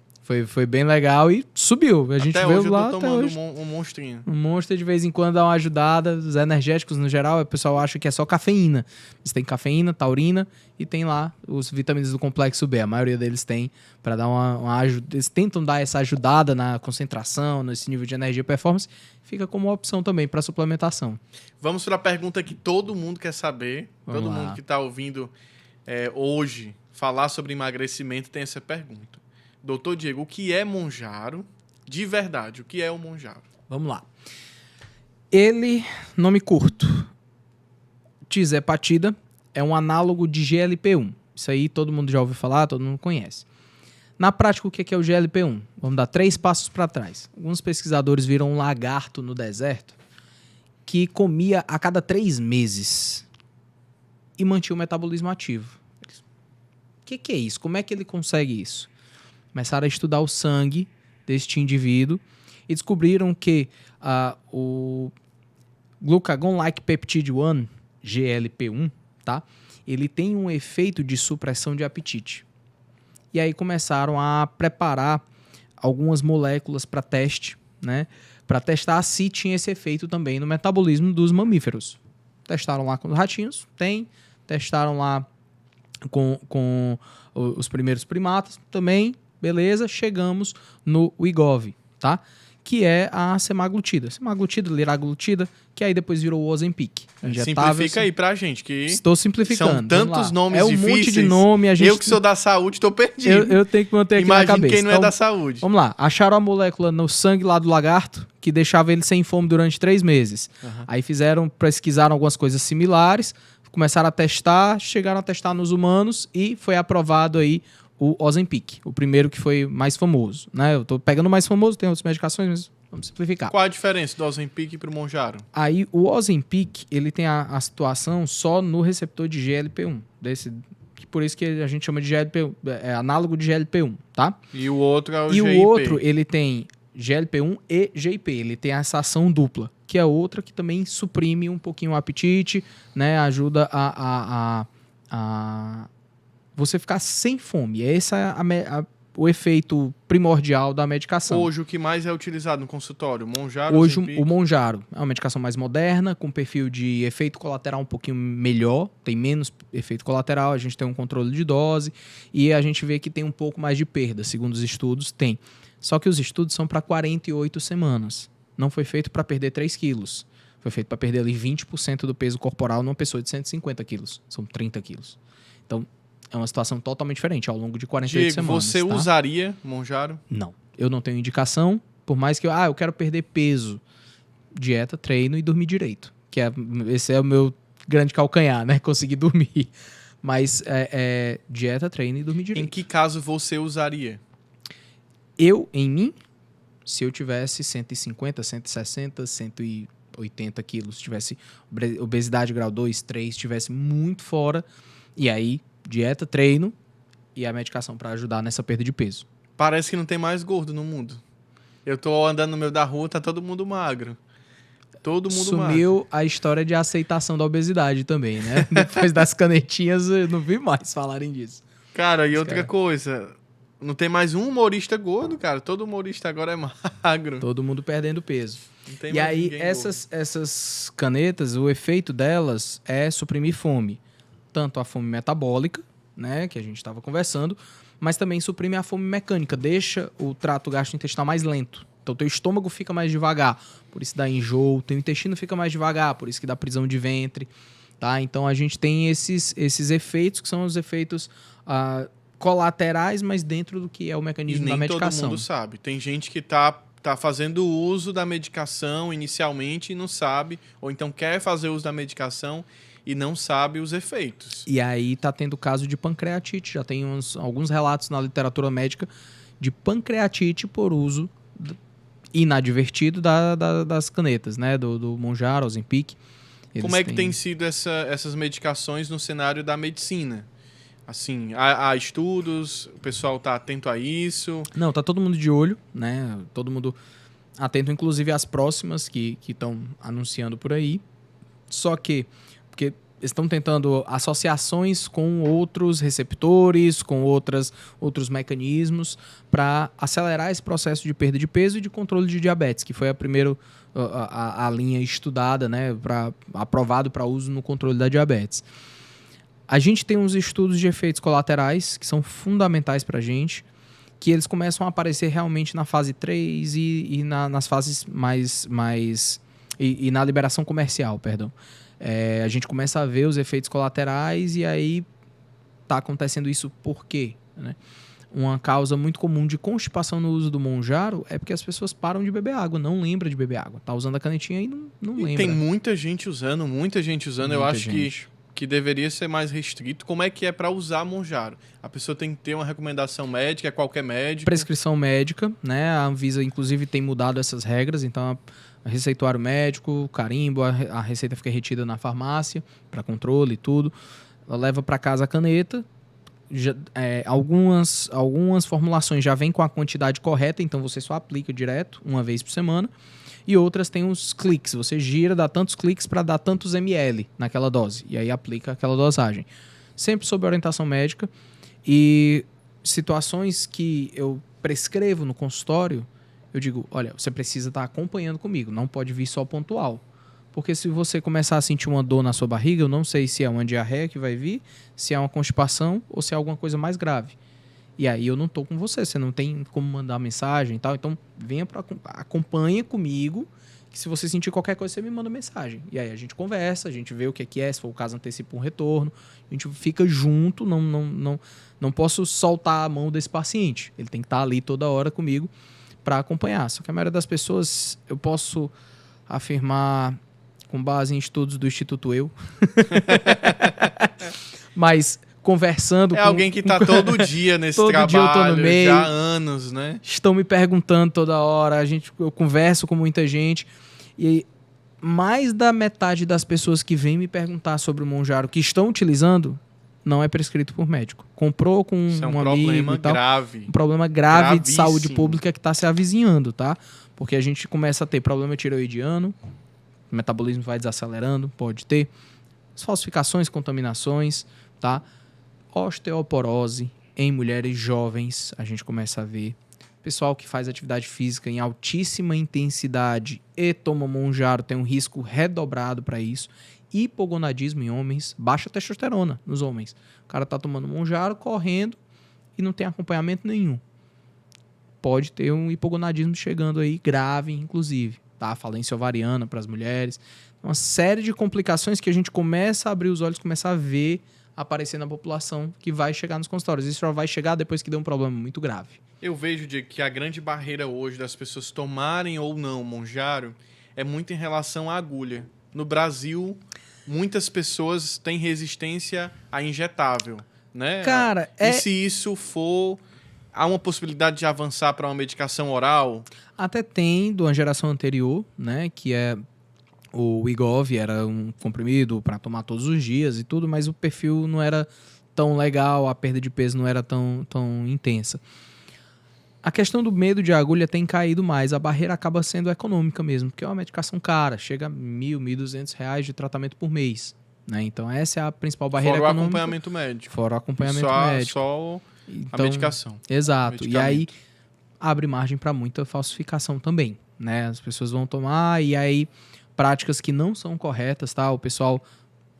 Foi bem legal e subiu. A gente veio lá. Eu tô tomando um monstrinho. Um Monster de vez em quando dá uma ajudada. Os energéticos, no geral, o pessoal acha que é só cafeína. Eles têm cafeína, taurina e tem lá os vitaminas do complexo B. A maioria deles tem para dar uma ajuda. Eles tentam dar essa ajudada na concentração, nesse nível de energia e performance. Fica como uma opção também para suplementação. Vamos para a pergunta que todo mundo quer saber. Todo mundo que está ouvindo hoje, falar sobre emagrecimento, tem essa pergunta. Doutor Diego, o que é Mounjaro? De verdade, o que é o Mounjaro? Vamos lá. Ele, nome curto, Tizepatida, é um análogo de GLP-1. Isso aí todo mundo já ouviu falar, todo mundo conhece. Na prática, o que é o GLP-1? Vamos dar 3 passos para trás. Alguns pesquisadores viram um lagarto no deserto que comia a cada 3 meses e mantinha o metabolismo ativo. O que é isso? Como é que ele consegue isso? Começaram a estudar o sangue deste indivíduo e descobriram que o Glucagon-like peptide 1, GLP-1, tá? Ele tem um efeito de supressão de apetite. E aí começaram a preparar algumas moléculas para teste, né? Para testar se tinha esse efeito também no metabolismo dos mamíferos. Testaram lá com os ratinhos, tem. Testaram lá com os primeiros primatas também, beleza. Chegamos no Wegovy, tá? Que é a semaglutida. Semaglutida, liraglutida, que aí depois virou o Ozempic. Simplifica aí pra gente, que estou simplificando. São tantos nomes difíceis. É um monte de nome. Eu que sou da saúde estou perdido. Eu tenho que manter aqui na cabeça. Imagina quem não é da saúde. Vamos lá. Acharam a molécula no sangue lá do lagarto, que deixava ele sem fome durante 3 meses. Uhum. Aí pesquisaram algumas coisas similares, começaram a testar, chegaram a testar nos humanos e foi aprovado aí o Ozempic, o primeiro que foi mais famoso, né? Eu tô pegando o mais famoso, tem outras medicações, mas vamos simplificar. Qual a diferença do Ozempic para o Mounjaro? Aí o Ozempic, ele tem a situação só no receptor de GLP-1, por isso que a gente chama de GLP-1, é análogo de GLP-1, tá? E o outro é o GIP. E o outro, ele tem GLP-1 e GIP, ele tem essa ação dupla, que é outra que também suprime um pouquinho o apetite, né? Ajuda a você ficar sem fome. Esse é o efeito primordial da medicação. Hoje, o que mais é utilizado no consultório? Mounjaro? Hoje, o Mounjaro é uma medicação mais moderna, com perfil de efeito colateral um pouquinho melhor, tem menos efeito colateral, a gente tem um controle de dose e a gente vê que tem um pouco mais de perda, segundo os estudos, tem. Só que os estudos são para 48 semanas. Não foi feito para perder 3 quilos. Foi feito para perder ali 20% do peso corporal numa pessoa de 150 quilos. São 30 quilos. Então, é uma situação totalmente diferente ao longo de 48 Diego, semanas. Você usaria Mounjaro? Não. Eu não tenho indicação, por mais que eu quero perder peso. Dieta, treino e dormir direito. Esse é o meu grande calcanhar, né? Conseguir dormir. Mas dieta, treino e dormir direito. Em que caso você usaria? Em mim, se eu tivesse 150, 160, 180 quilos, tivesse obesidade grau 2, 3, estivesse muito fora, e aí dieta, treino e a medicação para ajudar nessa perda de peso. Parece que não tem mais gordo no mundo. Eu tô andando no meio da rua, tá todo mundo magro. Todo mundo magro. Sumiu a história de aceitação da obesidade também, né? Depois das canetinhas, eu não vi mais falarem disso. Cara, e outra coisa, não tem mais um humorista gordo, cara. Todo humorista agora é magro. Todo mundo perdendo peso. Não tem e mais aí, essas canetas, o efeito delas é suprimir fome. Tanto a fome metabólica, né, que a gente estava conversando, mas também suprime a fome mecânica, deixa o trato gastrointestinal mais lento. Então, teu estômago fica mais devagar, por isso dá enjoo, teu intestino fica mais devagar, por isso que dá prisão de ventre, tá? Então, a gente tem esses efeitos, que são os efeitos colaterais, mas dentro do que é o mecanismo da medicação. Nem todo mundo sabe. Tem gente que tá fazendo uso da medicação inicialmente e não sabe, ou então quer fazer uso da medicação e não sabe os efeitos. E aí tá tendo caso de pancreatite. Já tem alguns relatos na literatura médica de pancreatite por uso inadvertido das canetas, né? Do Mounjaro, Ozempic. Como é que tem sido essas medicações no cenário da medicina? Assim, há estudos, o pessoal tá atento a isso? Não, tá todo mundo de olho, né? Todo mundo atento, inclusive às próximas que estão anunciando por aí. Só que porque estão tentando associações com outros receptores, com outros mecanismos para acelerar esse processo de perda de peso e de controle de diabetes, que foi a linha estudada, né, aprovado para uso no controle da diabetes. A gente tem uns estudos de efeitos colaterais que são fundamentais para a gente, que eles começam a aparecer realmente na fase 3 e nas fases mais e na liberação comercial, perdão. A gente começa a ver os efeitos colaterais e aí tá acontecendo isso por quê, né? Uma causa muito comum de constipação no uso do Monjaro é porque as pessoas param de beber água, não lembra de beber água. Tá usando a canetinha e não E lembra. tem muita gente usando. Eu acho gente. que deveria ser mais restrito. Como é que é para usar Monjaro? A pessoa tem que ter uma recomendação médica, é qualquer médico. Prescrição médica, né? A Anvisa, inclusive, tem mudado essas regras. Então, a receituário médico, carimbo, a receita fica retida na farmácia para controle e tudo. Ela leva para casa a caneta. Algumas formulações já vêm com a quantidade correta, então você só aplica direto, uma vez por semana. E outras têm os cliques. Você gira, dá tantos cliques para dar tantos ml naquela dose. E aí aplica aquela dosagem. Sempre sob orientação médica. E situações que eu prescrevo no consultório, eu digo, olha, você precisa estar acompanhando comigo, não pode vir só pontual. Porque se você começar a sentir uma dor na sua barriga, eu não sei se é uma diarreia que vai vir, se é uma constipação ou se é alguma coisa mais grave. E aí eu não tô com você não tem como mandar mensagem e tal. Então acompanha comigo, que se você sentir qualquer coisa, você me manda mensagem. E aí a gente conversa, a gente vê o que é, se for o caso, antecipa um retorno. A gente fica junto, não posso soltar a mão desse paciente. Ele tem que estar ali toda hora comigo para acompanhar. Só que a maioria das pessoas, eu posso afirmar com base em estudos do Instituto Eu, mas conversando alguém que está todo dia nesse todo trabalho, dia eu tô no meio, já há anos, né? Estão me perguntando toda hora, eu converso com muita gente e mais da metade das pessoas que vêm me perguntar sobre o Monjaro que estão utilizando não é prescrito por médico. Comprou com Isso é um amigo e tal. grave. Um problema grave Gravíssimo. de saúde pública que está se avizinhando, tá? Porque a gente começa a ter problema tireoidiano, o metabolismo vai desacelerando, pode ter as falsificações, contaminações, tá? Osteoporose em mulheres jovens, a gente começa a ver. Pessoal que faz atividade física em altíssima intensidade e toma Monjaro tem um risco redobrado para isso. Hipogonadismo em homens, baixa testosterona nos homens. O cara tá tomando Monjaro, correndo e não tem acompanhamento nenhum. Pode ter um hipogonadismo chegando aí, grave inclusive. Tá? Falência ovariana para as mulheres. Uma série de complicações que a gente começa a abrir os olhos, começa a ver aparecer na população que vai chegar nos consultórios. Isso só vai chegar depois que der um problema muito grave. Eu vejo, Diego, que a grande barreira hoje das pessoas tomarem ou não Monjaro é muito em relação à agulha. No Brasil, muitas pessoas têm resistência a injetável, né? Cara, e se isso for... Há uma possibilidade de avançar para uma medicação oral? Até tem, de uma geração anterior, né? Que é o Wegovy, era um comprimido para tomar todos os dias e tudo, mas o perfil não era tão legal, a perda de peso não era tão intensa. A questão do medo de agulha tem caído mais, a barreira acaba sendo econômica mesmo, porque é uma medicação cara, chega a R$1.000, R$1.200 de tratamento por mês. Né? Então essa é a principal barreira econômica. Fora o acompanhamento médico. Só então, a medicação. Exato. E aí abre margem para muita falsificação também, né? As pessoas vão tomar e aí práticas que não são corretas, tá? O pessoal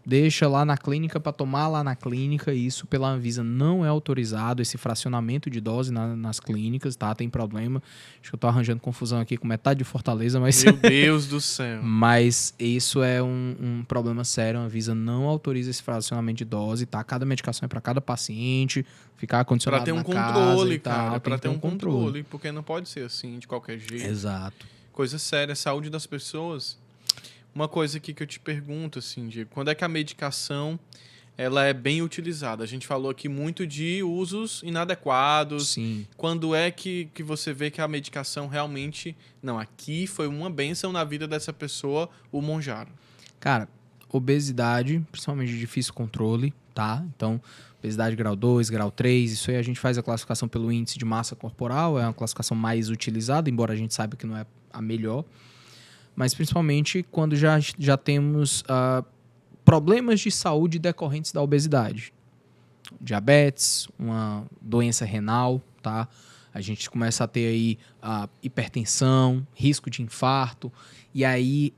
deixa lá na clínica para tomar lá na clínica, e isso pela Anvisa não é autorizado, esse fracionamento de dose nas clínicas, tá? Tem problema. Acho que eu tô arranjando confusão aqui com metade de Fortaleza, mas... Meu Deus do céu. Mas isso é um problema sério, a Anvisa não autoriza esse fracionamento de dose, tá? Cada medicação é para cada paciente, ficar condicionado na casa. Para ter um controle, cara. Para ter um controle, porque não pode ser assim, de qualquer jeito. Exato. Coisa séria, saúde das pessoas... Uma coisa aqui que eu te pergunto, assim, Diego, quando é que a medicação ela é bem utilizada? A gente falou aqui muito de usos inadequados. Sim. Quando é que você vê que a medicação realmente... Não, aqui foi uma bênção na vida dessa pessoa, o Monjaro. Cara, obesidade, principalmente de difícil controle, tá? Então, obesidade grau 2, grau 3, isso aí a gente faz a classificação pelo índice de massa corporal, é uma classificação mais utilizada, embora a gente saiba que não é a melhor. Mas principalmente quando já temos problemas de saúde decorrentes da obesidade. Diabetes, uma doença renal, tá? A gente começa a ter aí hipertensão, risco de infarto. E aí,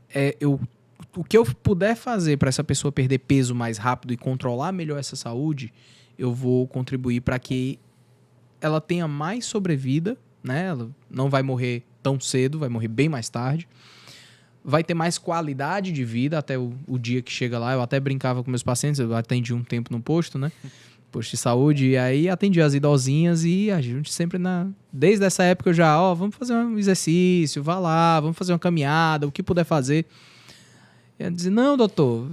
o que eu puder fazer para essa pessoa perder peso mais rápido e controlar melhor essa saúde, eu vou contribuir para que ela tenha mais sobrevida, né? Ela não vai morrer tão cedo, vai morrer bem mais tarde. Vai ter mais qualidade de vida até o dia que chega lá. Eu até brincava com meus pacientes, eu atendi um tempo no posto, né? posto de saúde, e aí atendia as idosinhas e a gente sempre desde essa época eu já, vamos fazer um exercício, vá lá, vamos fazer uma caminhada, o que puder fazer. E ela dizia, não, doutor,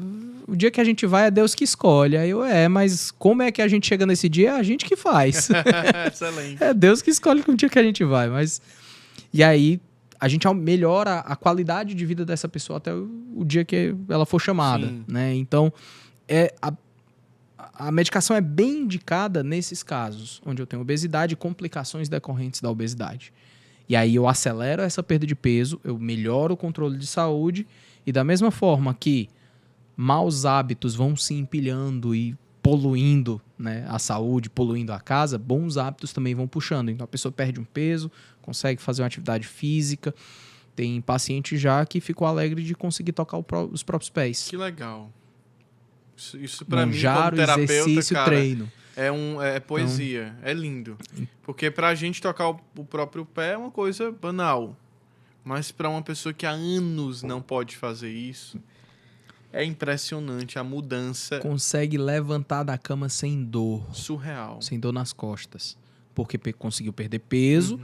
o dia que a gente vai é Deus que escolhe. Aí eu, mas como é que a gente chega nesse dia? É a gente que faz. Excelente. É Deus que escolhe o dia que a gente vai, E aí a gente melhora a qualidade de vida dessa pessoa até o dia que ela for chamada, Sim. né? Então, a medicação é bem indicada nesses casos, onde eu tenho obesidade e complicações decorrentes da obesidade. E aí eu acelero essa perda de peso, eu melhoro o controle de saúde e da mesma forma que maus hábitos vão se empilhando e poluindo, né, a saúde, poluindo a casa, bons hábitos também vão puxando. Então a pessoa perde um peso, consegue fazer uma atividade física. Tem paciente já que ficou alegre de conseguir tocar os próprios pés. Que legal. Isso para mim, como Manjaro, terapeuta, exercício, cara, treino. é poesia. É lindo. Porque pra gente tocar o próprio pé é uma coisa banal. Mas pra uma pessoa que há anos não pode fazer isso, é impressionante a mudança. Consegue levantar da cama sem dor. Surreal. Sem dor nas costas. Porque conseguiu perder peso,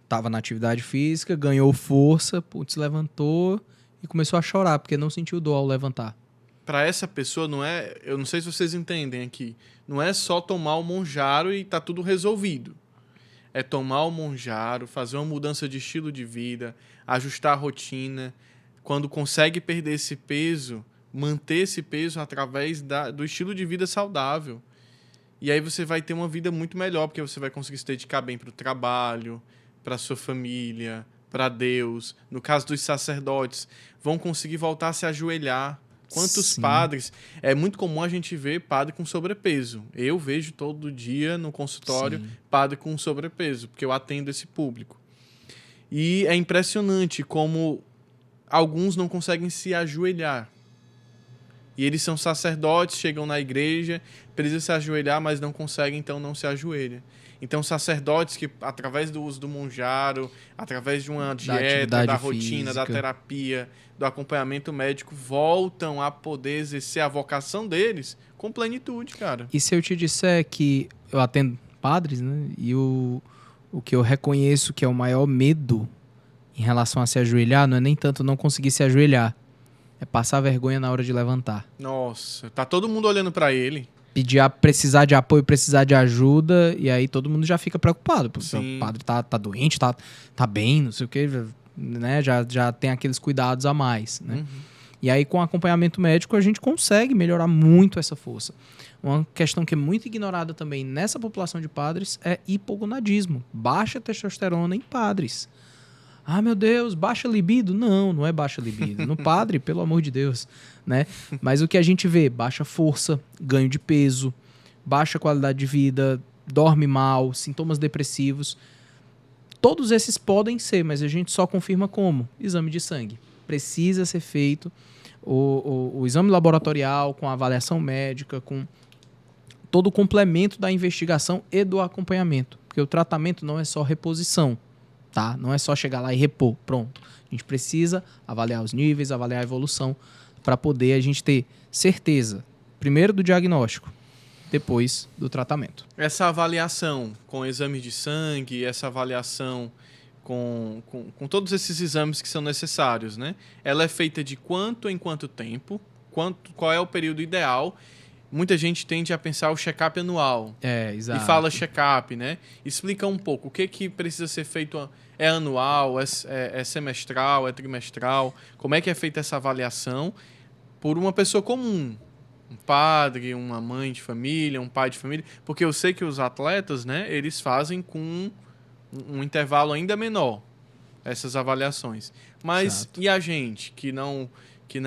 estava na atividade física, ganhou força, levantou e começou a chorar, porque não sentiu dor ao levantar. Para essa pessoa, não é... Eu não sei se vocês entendem aqui. Não é só tomar o Monjaro e tá tudo resolvido. É tomar o Monjaro, fazer uma mudança de estilo de vida, ajustar a rotina. Quando consegue perder esse peso, manter esse peso através do estilo de vida saudável. E aí você vai ter uma vida muito melhor, porque você vai conseguir se dedicar bem para o trabalho, para sua família, para Deus. No caso dos sacerdotes, vão conseguir voltar a se ajoelhar. Quantos Sim. padres... É muito comum a gente ver padre com sobrepeso. Eu vejo todo dia no consultório padre com sobrepeso, porque eu atendo esse público. E é impressionante como alguns não conseguem se ajoelhar. E eles são sacerdotes, chegam na igreja, precisam se ajoelhar, mas não conseguem, então não se ajoelham. Então, sacerdotes que, através do uso do Monjaro, através de uma dieta, da rotina, da terapia, do acompanhamento médico, voltam a poder exercer a vocação deles com plenitude, cara. E se eu te disser que eu atendo padres, né? E o que eu reconheço que é o maior medo em relação a se ajoelhar, não é nem tanto não conseguir se ajoelhar, é passar vergonha na hora de levantar. Nossa, tá todo mundo olhando pra ele. Precisar de apoio, precisar de ajuda, e aí todo mundo já fica preocupado. Sim. O padre tá doente, tá bem, não sei o que, né? Já tem aqueles cuidados a mais, né? E aí com acompanhamento médico a gente consegue melhorar muito essa força. Uma questão que é muito ignorada também nessa população de padres é hipogonadismo, baixa testosterona em padres. Ah, meu Deus, baixa libido? Não é baixa libido. No padre, pelo amor de Deus, né? Mas o que a gente vê? Baixa força, ganho de peso, baixa qualidade de vida, dorme mal, sintomas depressivos. Todos esses podem ser, mas a gente só confirma como? Exame de sangue. Precisa ser feito o exame laboratorial, com a avaliação médica, com todo o complemento da investigação e do acompanhamento. Porque o tratamento não é só reposição. Tá? Não é só chegar lá e repor, pronto. A gente precisa avaliar os níveis, avaliar a evolução, para poder a gente ter certeza, primeiro do diagnóstico, depois do tratamento. Essa avaliação com exames de sangue, essa avaliação com todos esses exames que são necessários, né? Ela é feita de quanto em quanto tempo, qual é o período ideal. Muita gente tende a pensar o check-up anual. Exato. E fala check-up, né? Explica um pouco o que precisa ser feito. É anual, é semestral, é trimestral? Como é que é feita essa avaliação por uma pessoa comum? Um padre, uma mãe de família, um pai de família. Porque eu sei que os atletas, né? Eles fazem com um intervalo ainda menor essas avaliações. Mas Exato. E a gente que não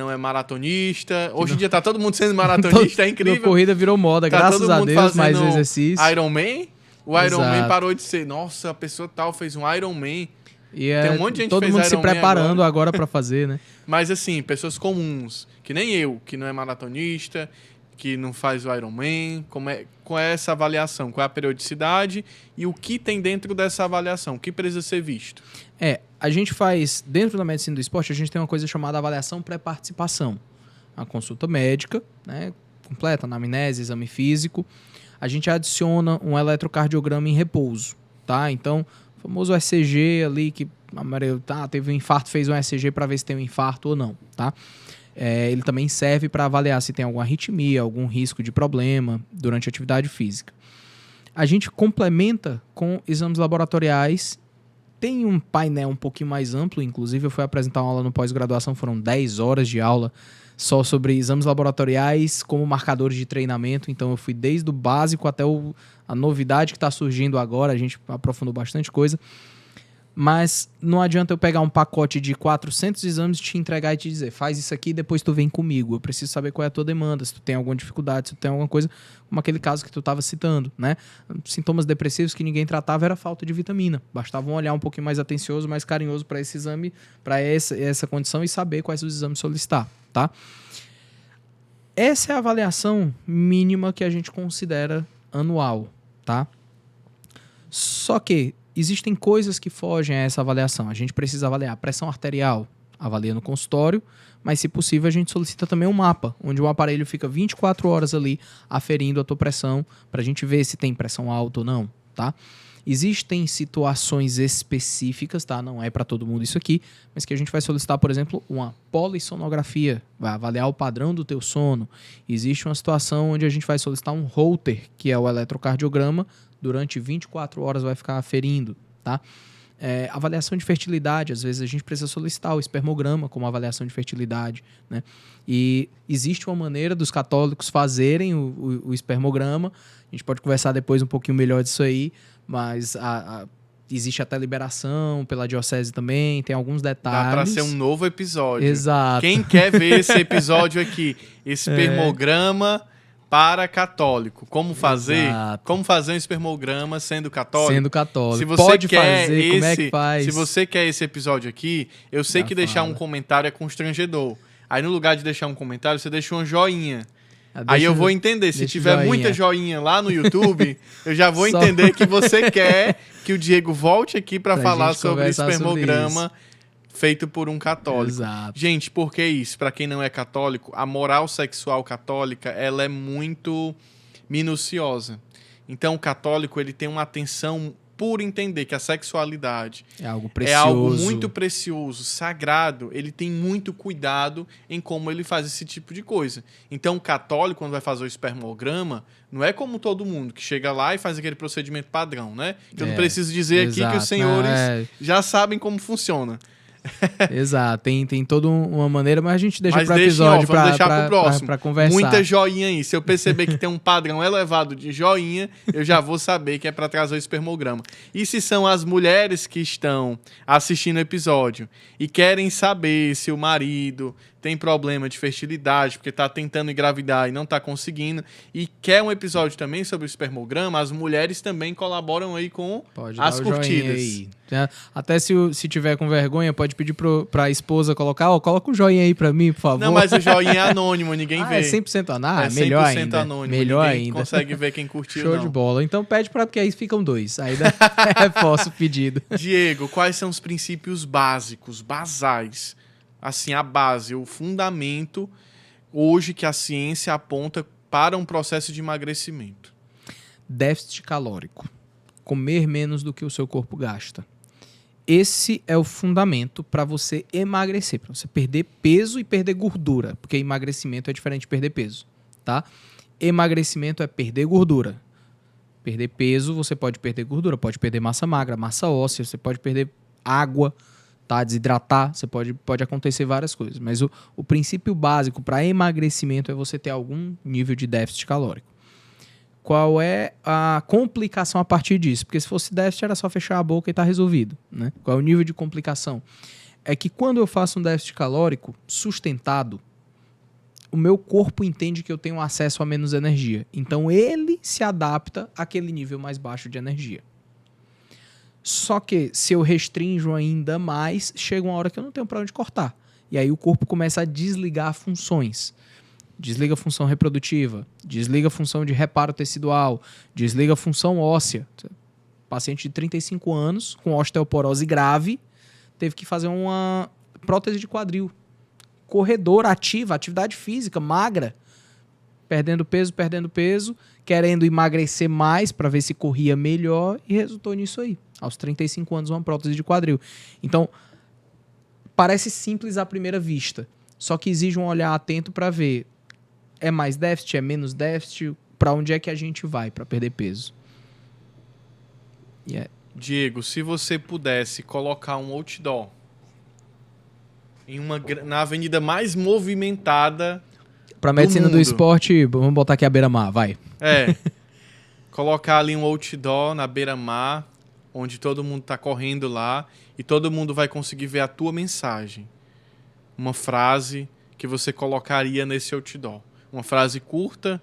é maratonista? Hoje em dia tá todo mundo sendo maratonista, é incrível. A corrida virou moda, tá graças a Deus, mais exercício. Ironman? O Ironman parou de ser, nossa, a pessoa tal fez um Ironman. E tem um monte de gente todo que fez mundo se Ironman preparando agora para fazer, né? Mas assim, pessoas comuns, que nem eu, que não é maratonista, que não faz o Ironman, qual é essa avaliação? Qual é a periodicidade e o que tem dentro dessa avaliação? O que precisa ser visto? A gente faz, dentro da medicina do esporte, a gente tem uma coisa chamada avaliação pré-participação. A consulta médica, né, completa, anamnese, exame físico. a gente adiciona um eletrocardiograma em repouso, tá? Então, o famoso ECG ali, que a maioria, teve um infarto, fez um ECG para ver se tem um infarto ou não, tá? Ele também serve para avaliar se tem alguma arritmia, algum risco de problema durante a atividade física. A gente complementa com exames laboratoriais. Tem um painel um pouquinho mais amplo, inclusive eu fui apresentar uma aula no pós-graduação, foram 10 horas de aula só sobre exames laboratoriais como marcadores de treinamento. Então eu fui desde o básico até a novidade que está surgindo agora, a gente aprofundou bastante coisa. Mas não adianta eu pegar um pacote de 400 exames, te entregar e te dizer, faz isso aqui e depois tu vem comigo. Eu preciso saber qual é a tua demanda, se tu tem alguma dificuldade, se tu tem alguma coisa, como aquele caso que tu estava citando, né? Sintomas depressivos que ninguém tratava era falta de vitamina. Bastava um olhar um pouquinho mais atencioso, mais carinhoso para esse exame, para essa condição e saber quais os exames solicitar, tá? Essa é a avaliação mínima que a gente considera anual, tá? Só que existem coisas que fogem a essa avaliação. A gente precisa avaliar a pressão arterial, avalia no consultório, mas se possível a gente solicita também um mapa, onde o aparelho fica 24 horas ali aferindo a tua pressão, para a gente ver se tem pressão alta ou não, tá? Existem situações específicas, tá? Não é para todo mundo isso aqui, mas que a gente vai solicitar, por exemplo, uma polissonografia, vai avaliar o padrão do teu sono. Existe uma situação onde a gente vai solicitar um Holter, que é o eletrocardiograma, durante 24 horas vai ficar aferindo, tá? Avaliação de fertilidade, às vezes a gente precisa solicitar o espermograma como avaliação de fertilidade, né? E existe uma maneira dos católicos fazerem o espermograma, a gente pode conversar depois um pouquinho melhor disso aí, mas existe até liberação pela diocese também, tem alguns detalhes. Dá para ser um novo episódio. Exato. Quem quer ver esse episódio aqui, espermograma para católico. Como fazer? Exato. Como fazer um espermograma sendo católico? Sendo católico. Se você pode quer fazer, como é que faz? Se você quer esse episódio aqui, eu sei que deixar um comentário é constrangedor. Aí no lugar de deixar um comentário, você deixa um joinha. Aí eu vou entender. Se tiver muita joinha lá no YouTube, eu já vou entender que você quer que o Diego volte aqui para falar sobre espermograma feito por um católico. Exato. Gente, por que isso? Para quem não é católico, a moral sexual católica, ela é muito minuciosa. Então, o católico, ele tem uma atenção por entender que a sexualidade é algo precioso, é algo muito precioso, sagrado. Ele tem muito cuidado em como ele faz esse tipo de coisa. Então, o católico, quando vai fazer o espermograma, não é como todo mundo que chega lá e faz aquele procedimento padrão, né? Eu não preciso dizer aqui que os senhores já sabem como funciona. Exato, tem toda uma maneira, mas a gente deixa para episódio para conversar. Muita joinha aí. Se eu perceber que tem um padrão elevado de joinha, eu já vou saber que é para trazer o espermograma. E se são as mulheres que estão assistindo o episódio e querem saber se o marido tem problema de fertilidade, porque está tentando engravidar e não está conseguindo, e quer um episódio também sobre o espermograma, as mulheres também colaboram aí com as curtidas. Aí. Até se tiver com vergonha, pode pedir para a esposa colocar, coloca um joinha aí para mim, por favor. Não, mas o joinha é anônimo, ninguém vê. É 100% anônimo? É 100% melhor ainda. Anônimo, melhor ninguém ainda. consegue ver quem curtiu. Show de bola. Então pede porque aí ficam 2. Aí reforça o pedido. Diego, quais são os princípios básicos, basais? Assim, a base, o fundamento hoje que a ciência aponta para um processo de emagrecimento. Déficit calórico. Comer menos do que o seu corpo gasta. Esse é o fundamento para você emagrecer, para você perder peso e perder gordura, porque emagrecimento é diferente de perder peso, tá? Emagrecimento é perder gordura. Perder peso, você pode perder gordura, pode perder massa magra, massa óssea, você pode perder água, tá? Desidratar, você pode acontecer várias coisas. Mas o princípio básico para emagrecimento é você ter algum nível de déficit calórico. Qual é a complicação a partir disso? Porque se fosse déficit era só fechar a boca e tá resolvido, né? Qual é o nível de complicação? É que quando eu faço um déficit calórico sustentado, o meu corpo entende que eu tenho acesso a menos energia. Então ele se adapta àquele nível mais baixo de energia. Só que se eu restringo ainda mais, chega uma hora que eu não tenho para onde cortar. E aí o corpo começa a desligar funções. Desliga a função reprodutiva, desliga a função de reparo tecidual, desliga a função óssea. Paciente de 35 anos, com osteoporose grave, teve que fazer uma prótese de quadril. Corredor ativa, atividade física, magra. perdendo peso, querendo emagrecer mais para ver se corria melhor e resultou nisso aí. Aos 35 anos, uma prótese de quadril. Então, parece simples à primeira vista, só que exige um olhar atento para ver é mais déficit, é menos déficit, para onde é que a gente vai para perder peso. Diego, se você pudesse colocar um outdoor na avenida mais movimentada para medicina do esporte, vamos botar aqui a beira-mar, vai. Colocar ali um outdoor na beira-mar, onde todo mundo tá correndo lá e todo mundo vai conseguir ver a tua mensagem. Uma frase que você colocaria nesse outdoor. Uma frase curta,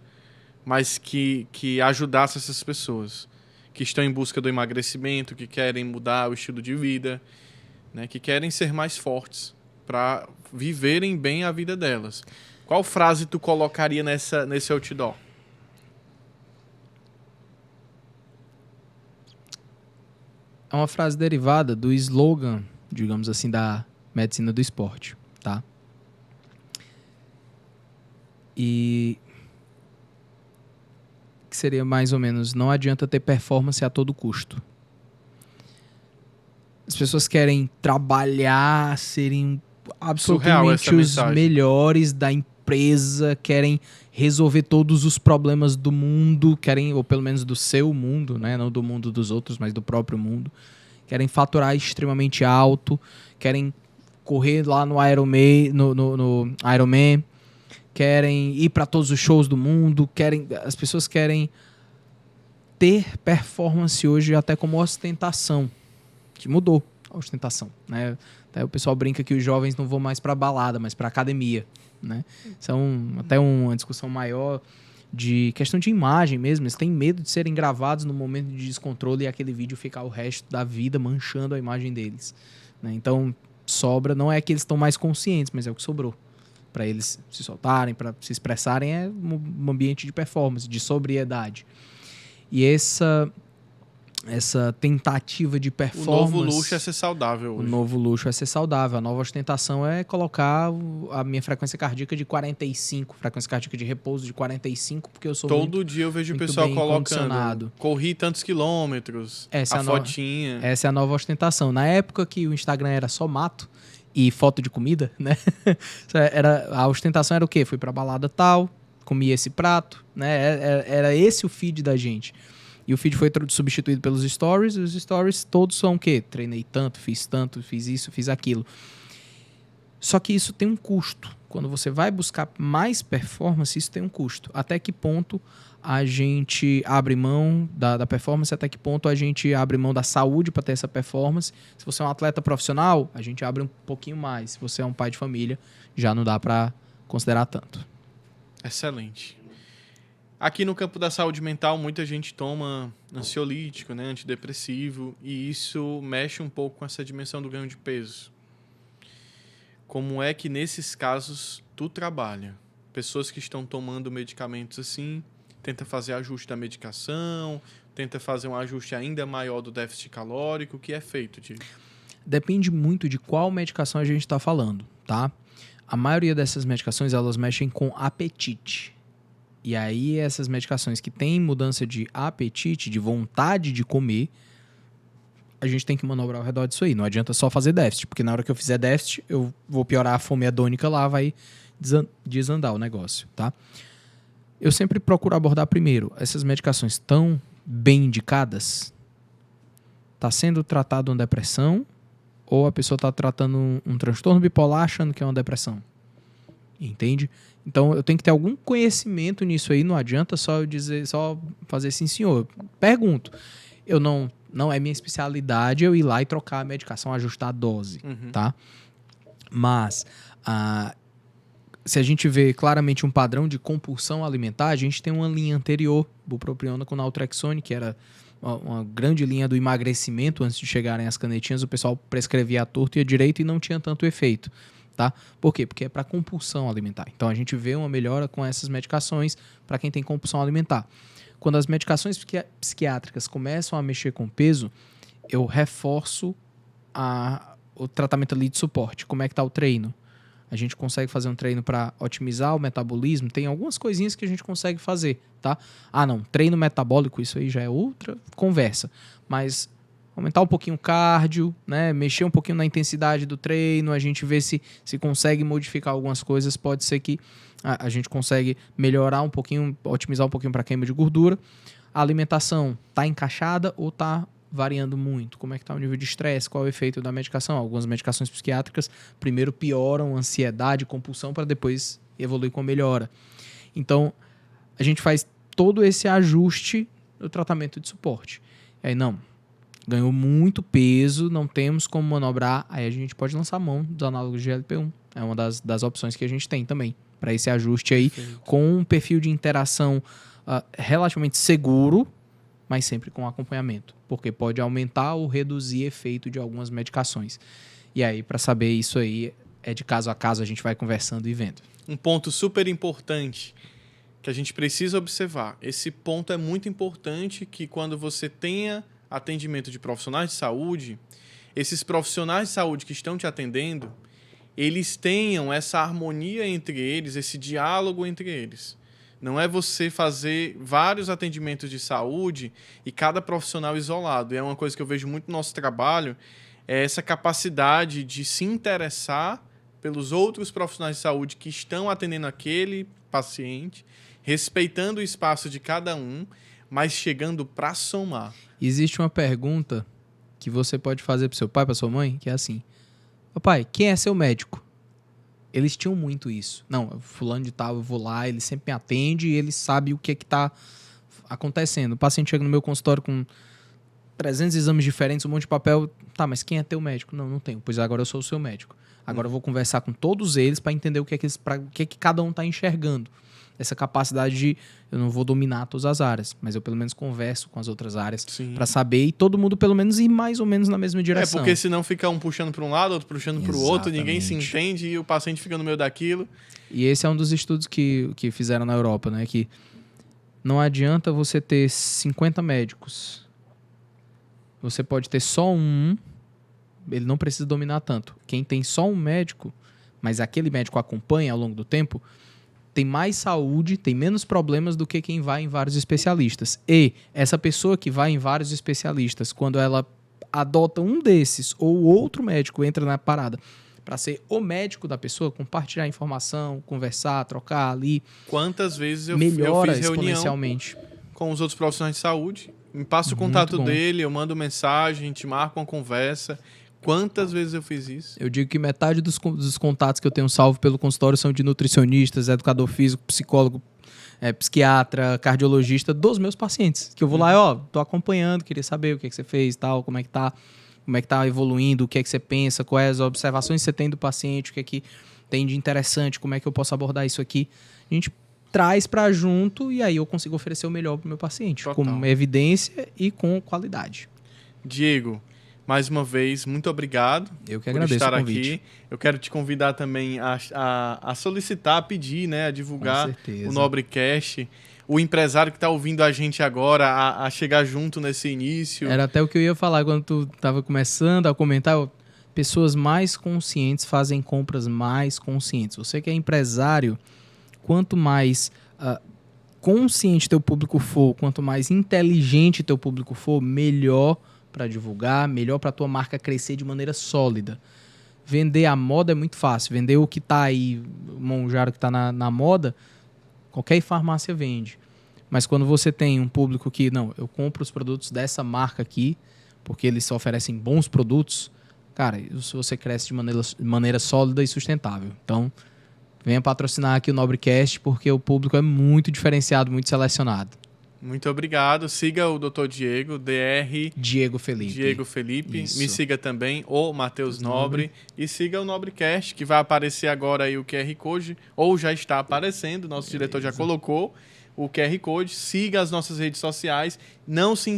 mas que ajudasse essas pessoas que estão em busca do emagrecimento, que querem mudar o estilo de vida, né, que querem ser mais fortes para viverem bem a vida delas. Qual frase tu colocaria nesse outdoor? É uma frase derivada do slogan, digamos assim, da medicina do esporte, tá? E que seria mais ou menos, não adianta ter performance a todo custo. As pessoas querem trabalhar, serem absolutamente os melhores da empresa, querem resolver todos os problemas do mundo, querem, ou pelo menos do seu mundo, né? Não do mundo dos outros, mas do próprio mundo. Querem faturar extremamente alto, querem correr lá no Ironman, querem ir para todos os shows do mundo, as pessoas querem ter performance hoje até como ostentação, que mudou a ostentação, né? Até o pessoal brinca que os jovens não vão mais para balada, mas para academia, né? Isso é até uma discussão maior de questão de imagem mesmo. Eles têm medo de serem gravados no momento de descontrole e aquele vídeo ficar o resto da vida manchando a imagem deles, né? Então, sobra, não é que eles estão mais conscientes, mas é o que sobrou. Para eles se soltarem, para se expressarem, é um ambiente de performance, de sobriedade. E essa tentativa de performance... O novo luxo é ser saudável hoje. O novo luxo é ser saudável. A nova ostentação é colocar a minha frequência cardíaca de 45, frequência cardíaca de repouso de 45, porque eu sou Todo dia eu vejo o pessoal colocando, corri tantos quilômetros, a fotinha. Essa é a nova ostentação. Na época que o Instagram era só mato e foto de comida, né? A ostentação era o quê? Fui pra balada tal, comi esse prato, né? Era esse o feed da gente. E o feed foi substituído pelos stories, e os stories todos são o quê? Treinei tanto, fiz isso, fiz aquilo. Só que isso tem um custo. Quando você vai buscar mais performance, isso tem um custo. Até que ponto a gente abre mão da performance, até que ponto a gente abre mão da saúde para ter essa performance. Se você é um atleta profissional, a gente abre um pouquinho mais. Se você é um pai de família, já não dá para considerar tanto. Excelente. Aqui no campo da saúde mental, muita gente toma ansiolítico, né, antidepressivo, e isso mexe um pouco com essa dimensão do ganho de peso. Como é que, nesses casos, tu trabalha? Pessoas que estão tomando medicamentos assim, tenta fazer ajuste da medicação, tenta fazer um ajuste ainda maior do déficit calórico. O que é feito, Diego? Depende muito de qual medicação a gente está falando, tá? A maioria dessas medicações, elas mexem com apetite. E aí, essas medicações que têm mudança de apetite, de vontade de comer, a gente tem que manobrar ao redor disso aí. Não adianta só fazer déficit, porque na hora que eu fizer déficit, eu vou piorar a fome hedônica lá, vai desandar o negócio, tá? Eu sempre procuro abordar primeiro, essas medicações estão bem indicadas? Está sendo tratado uma depressão? Ou a pessoa está tratando um transtorno bipolar achando que é uma depressão? Entende? Então, eu tenho que ter algum conhecimento nisso aí. Não adianta só eu dizer, só fazer sim, senhor. Pergunto. Eu não é minha especialidade eu ir lá e trocar a medicação, ajustar a dose, tá? Mas, se a gente vê claramente um padrão de compulsão alimentar, a gente tem uma linha anterior, bupropiona com naltrexone, que era uma grande linha do emagrecimento. Antes de chegarem as canetinhas, o pessoal prescrevia a torto e a direito e não tinha tanto efeito. Tá? Por quê? Porque é para compulsão alimentar. Então, a gente vê uma melhora com essas medicações para quem tem compulsão alimentar. Quando as medicações psiquiátricas começam a mexer com peso, eu reforço o tratamento ali de suporte. Como é que está o treino? A gente consegue fazer um treino para otimizar o metabolismo. Tem algumas coisinhas que a gente consegue fazer, tá? Ah, não, treino metabólico, isso aí já é outra conversa. Mas aumentar um pouquinho o cardio, né? Mexer um pouquinho na intensidade do treino, a gente vê se consegue modificar algumas coisas. Pode ser que a gente consegue melhorar um pouquinho, otimizar um pouquinho para queima de gordura. A alimentação está encaixada ou está variando muito? Como é que está o nível de estresse? Qual é o efeito da medicação? Algumas medicações psiquiátricas primeiro pioram ansiedade, compulsão, para depois evoluir com melhora. Então, a gente faz todo esse ajuste no tratamento de suporte. Aí, não, ganhou muito peso, não temos como manobrar, aí a gente pode lançar mão dos análogos de GLP-1. É uma das opções que a gente tem também, para esse ajuste aí, perfeito, com um perfil de interação relativamente seguro, mas sempre com acompanhamento, porque pode aumentar ou reduzir efeito de algumas medicações. E aí, para saber isso aí, é de caso a caso, a gente vai conversando e vendo. Um ponto super importante que a gente precisa observar. Esse ponto é muito importante, que quando você tenha atendimento de profissionais de saúde, esses profissionais de saúde que estão te atendendo, eles tenham essa harmonia entre eles, esse diálogo entre eles. Não é você fazer vários atendimentos de saúde e cada profissional isolado. E é uma coisa que eu vejo muito no nosso trabalho, é essa capacidade de se interessar pelos outros profissionais de saúde que estão atendendo aquele paciente, respeitando o espaço de cada um, mas chegando para somar. Existe uma pergunta que você pode fazer para seu pai, para sua mãe, que é assim: papai, quem é seu médico? Eles tinham muito isso. Não, fulano de tal, eu vou lá, ele sempre me atende e ele sabe o que é que está acontecendo. O paciente chega no meu consultório com 300 exames diferentes, um monte de papel. Tá, mas quem é teu médico? Não, não tenho. Pois agora eu sou o seu médico. Agora eu vou conversar com todos eles para entender o que é que cada um está enxergando. Essa capacidade de, eu não vou dominar todas as áreas, mas eu pelo menos converso com as outras áreas para saber, e todo mundo pelo menos ir mais ou menos na mesma direção. É, porque senão fica um puxando para um lado, outro puxando para o outro, ninguém se entende e o paciente fica no meio daquilo. E esse é um dos estudos que fizeram na Europa, né? Que não adianta você ter 50 médicos. Você pode ter só um, ele não precisa dominar tanto. Quem tem só um médico, mas aquele médico acompanha ao longo do tempo, tem mais saúde, tem menos problemas do que quem vai em vários especialistas. E essa pessoa que vai em vários especialistas, quando ela adota um desses ou outro médico entra na parada para ser o médico da pessoa, compartilhar informação, conversar, trocar ali. Quantas vezes eu melhora fiz reunião exponencialmente com os outros profissionais de saúde, me passa o contato dele, eu mando mensagem, a gente marca uma conversa. Quantas vezes eu fiz isso? Eu digo que metade dos contatos que eu tenho salvo pelo consultório são de nutricionistas, educador físico, psicólogo, psiquiatra, cardiologista, dos meus pacientes. Que eu vou lá e, tô acompanhando, queria saber o que você fez, tal, como é que tá evoluindo, o que é que você pensa, quais as observações que você tem do paciente, o que é que tem de interessante, como é que eu posso abordar isso aqui. A gente traz para junto e aí eu consigo oferecer o melhor para o meu paciente, com evidência e com qualidade. Diego, mais uma vez, muito obrigado. Eu que agradeço por estar o convite. aqui. Eu quero te convidar também a solicitar, a pedir, né, a divulgar o Nobrecast. O empresário que está ouvindo a gente agora, a chegar junto nesse início. Era até o que eu ia falar quando tu estava começando a comentar. Pessoas mais conscientes fazem compras mais conscientes. Você que é empresário, quanto mais consciente teu público for, quanto mais inteligente teu público for, melhor para divulgar, melhor para tua marca crescer de maneira sólida. Vender a moda é muito fácil. Vender o que está aí, o monjaro que está na moda, qualquer farmácia vende. Mas quando você tem um público que, não, eu compro os produtos dessa marca aqui, porque eles oferecem bons produtos, cara, isso você cresce de maneira sólida e sustentável. Então, venha patrocinar aqui o Nobrecast, porque o público é muito diferenciado, muito selecionado. Muito obrigado. Siga o Dr. Diego, DR... Diego Felipe. Isso. Me siga também, o Matheus Nobre. E siga o Nobrecast, que vai aparecer agora aí o QR Code, ou já está aparecendo, nosso diretor já colocou o QR Code. Siga as nossas redes sociais. Não se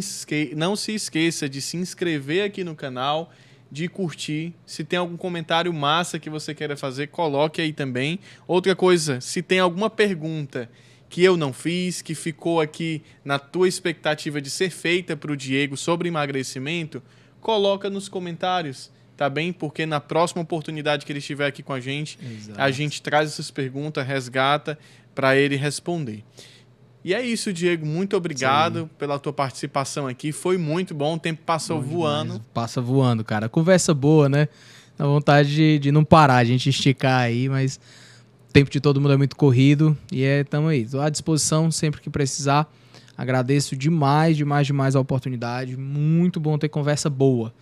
esqueça de se inscrever aqui no canal, de curtir. Se tem algum comentário massa que você queira fazer, coloque aí também. Outra coisa, se tem alguma pergunta que eu não fiz, que ficou aqui na tua expectativa de ser feita para o Diego sobre emagrecimento, coloca nos comentários, tá bem? Porque na próxima oportunidade que ele estiver aqui com a gente Exato. traz essas perguntas, resgata para ele responder. E é isso, Diego. Muito obrigado pela tua participação aqui. Foi muito bom. O tempo passou voando. Demais. Passa voando, cara. Conversa boa, né? Dá vontade de não parar, a gente esticar aí, mas o tempo de todo mundo é muito corrido e tamo aí. Tô à disposição sempre que precisar. Agradeço demais a oportunidade. Muito bom ter conversa boa.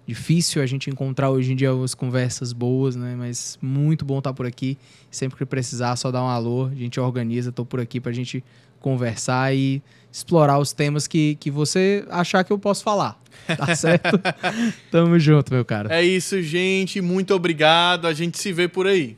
Difícil a gente encontrar hoje em dia as conversas boas, né? Mas muito bom estar por aqui. Sempre que precisar, só dá um alô. A gente organiza, tô por aqui pra gente conversar e explorar os temas que você achar que eu posso falar. Tá certo? Tamo junto, meu cara. É isso, gente. Muito obrigado. A gente se vê por aí.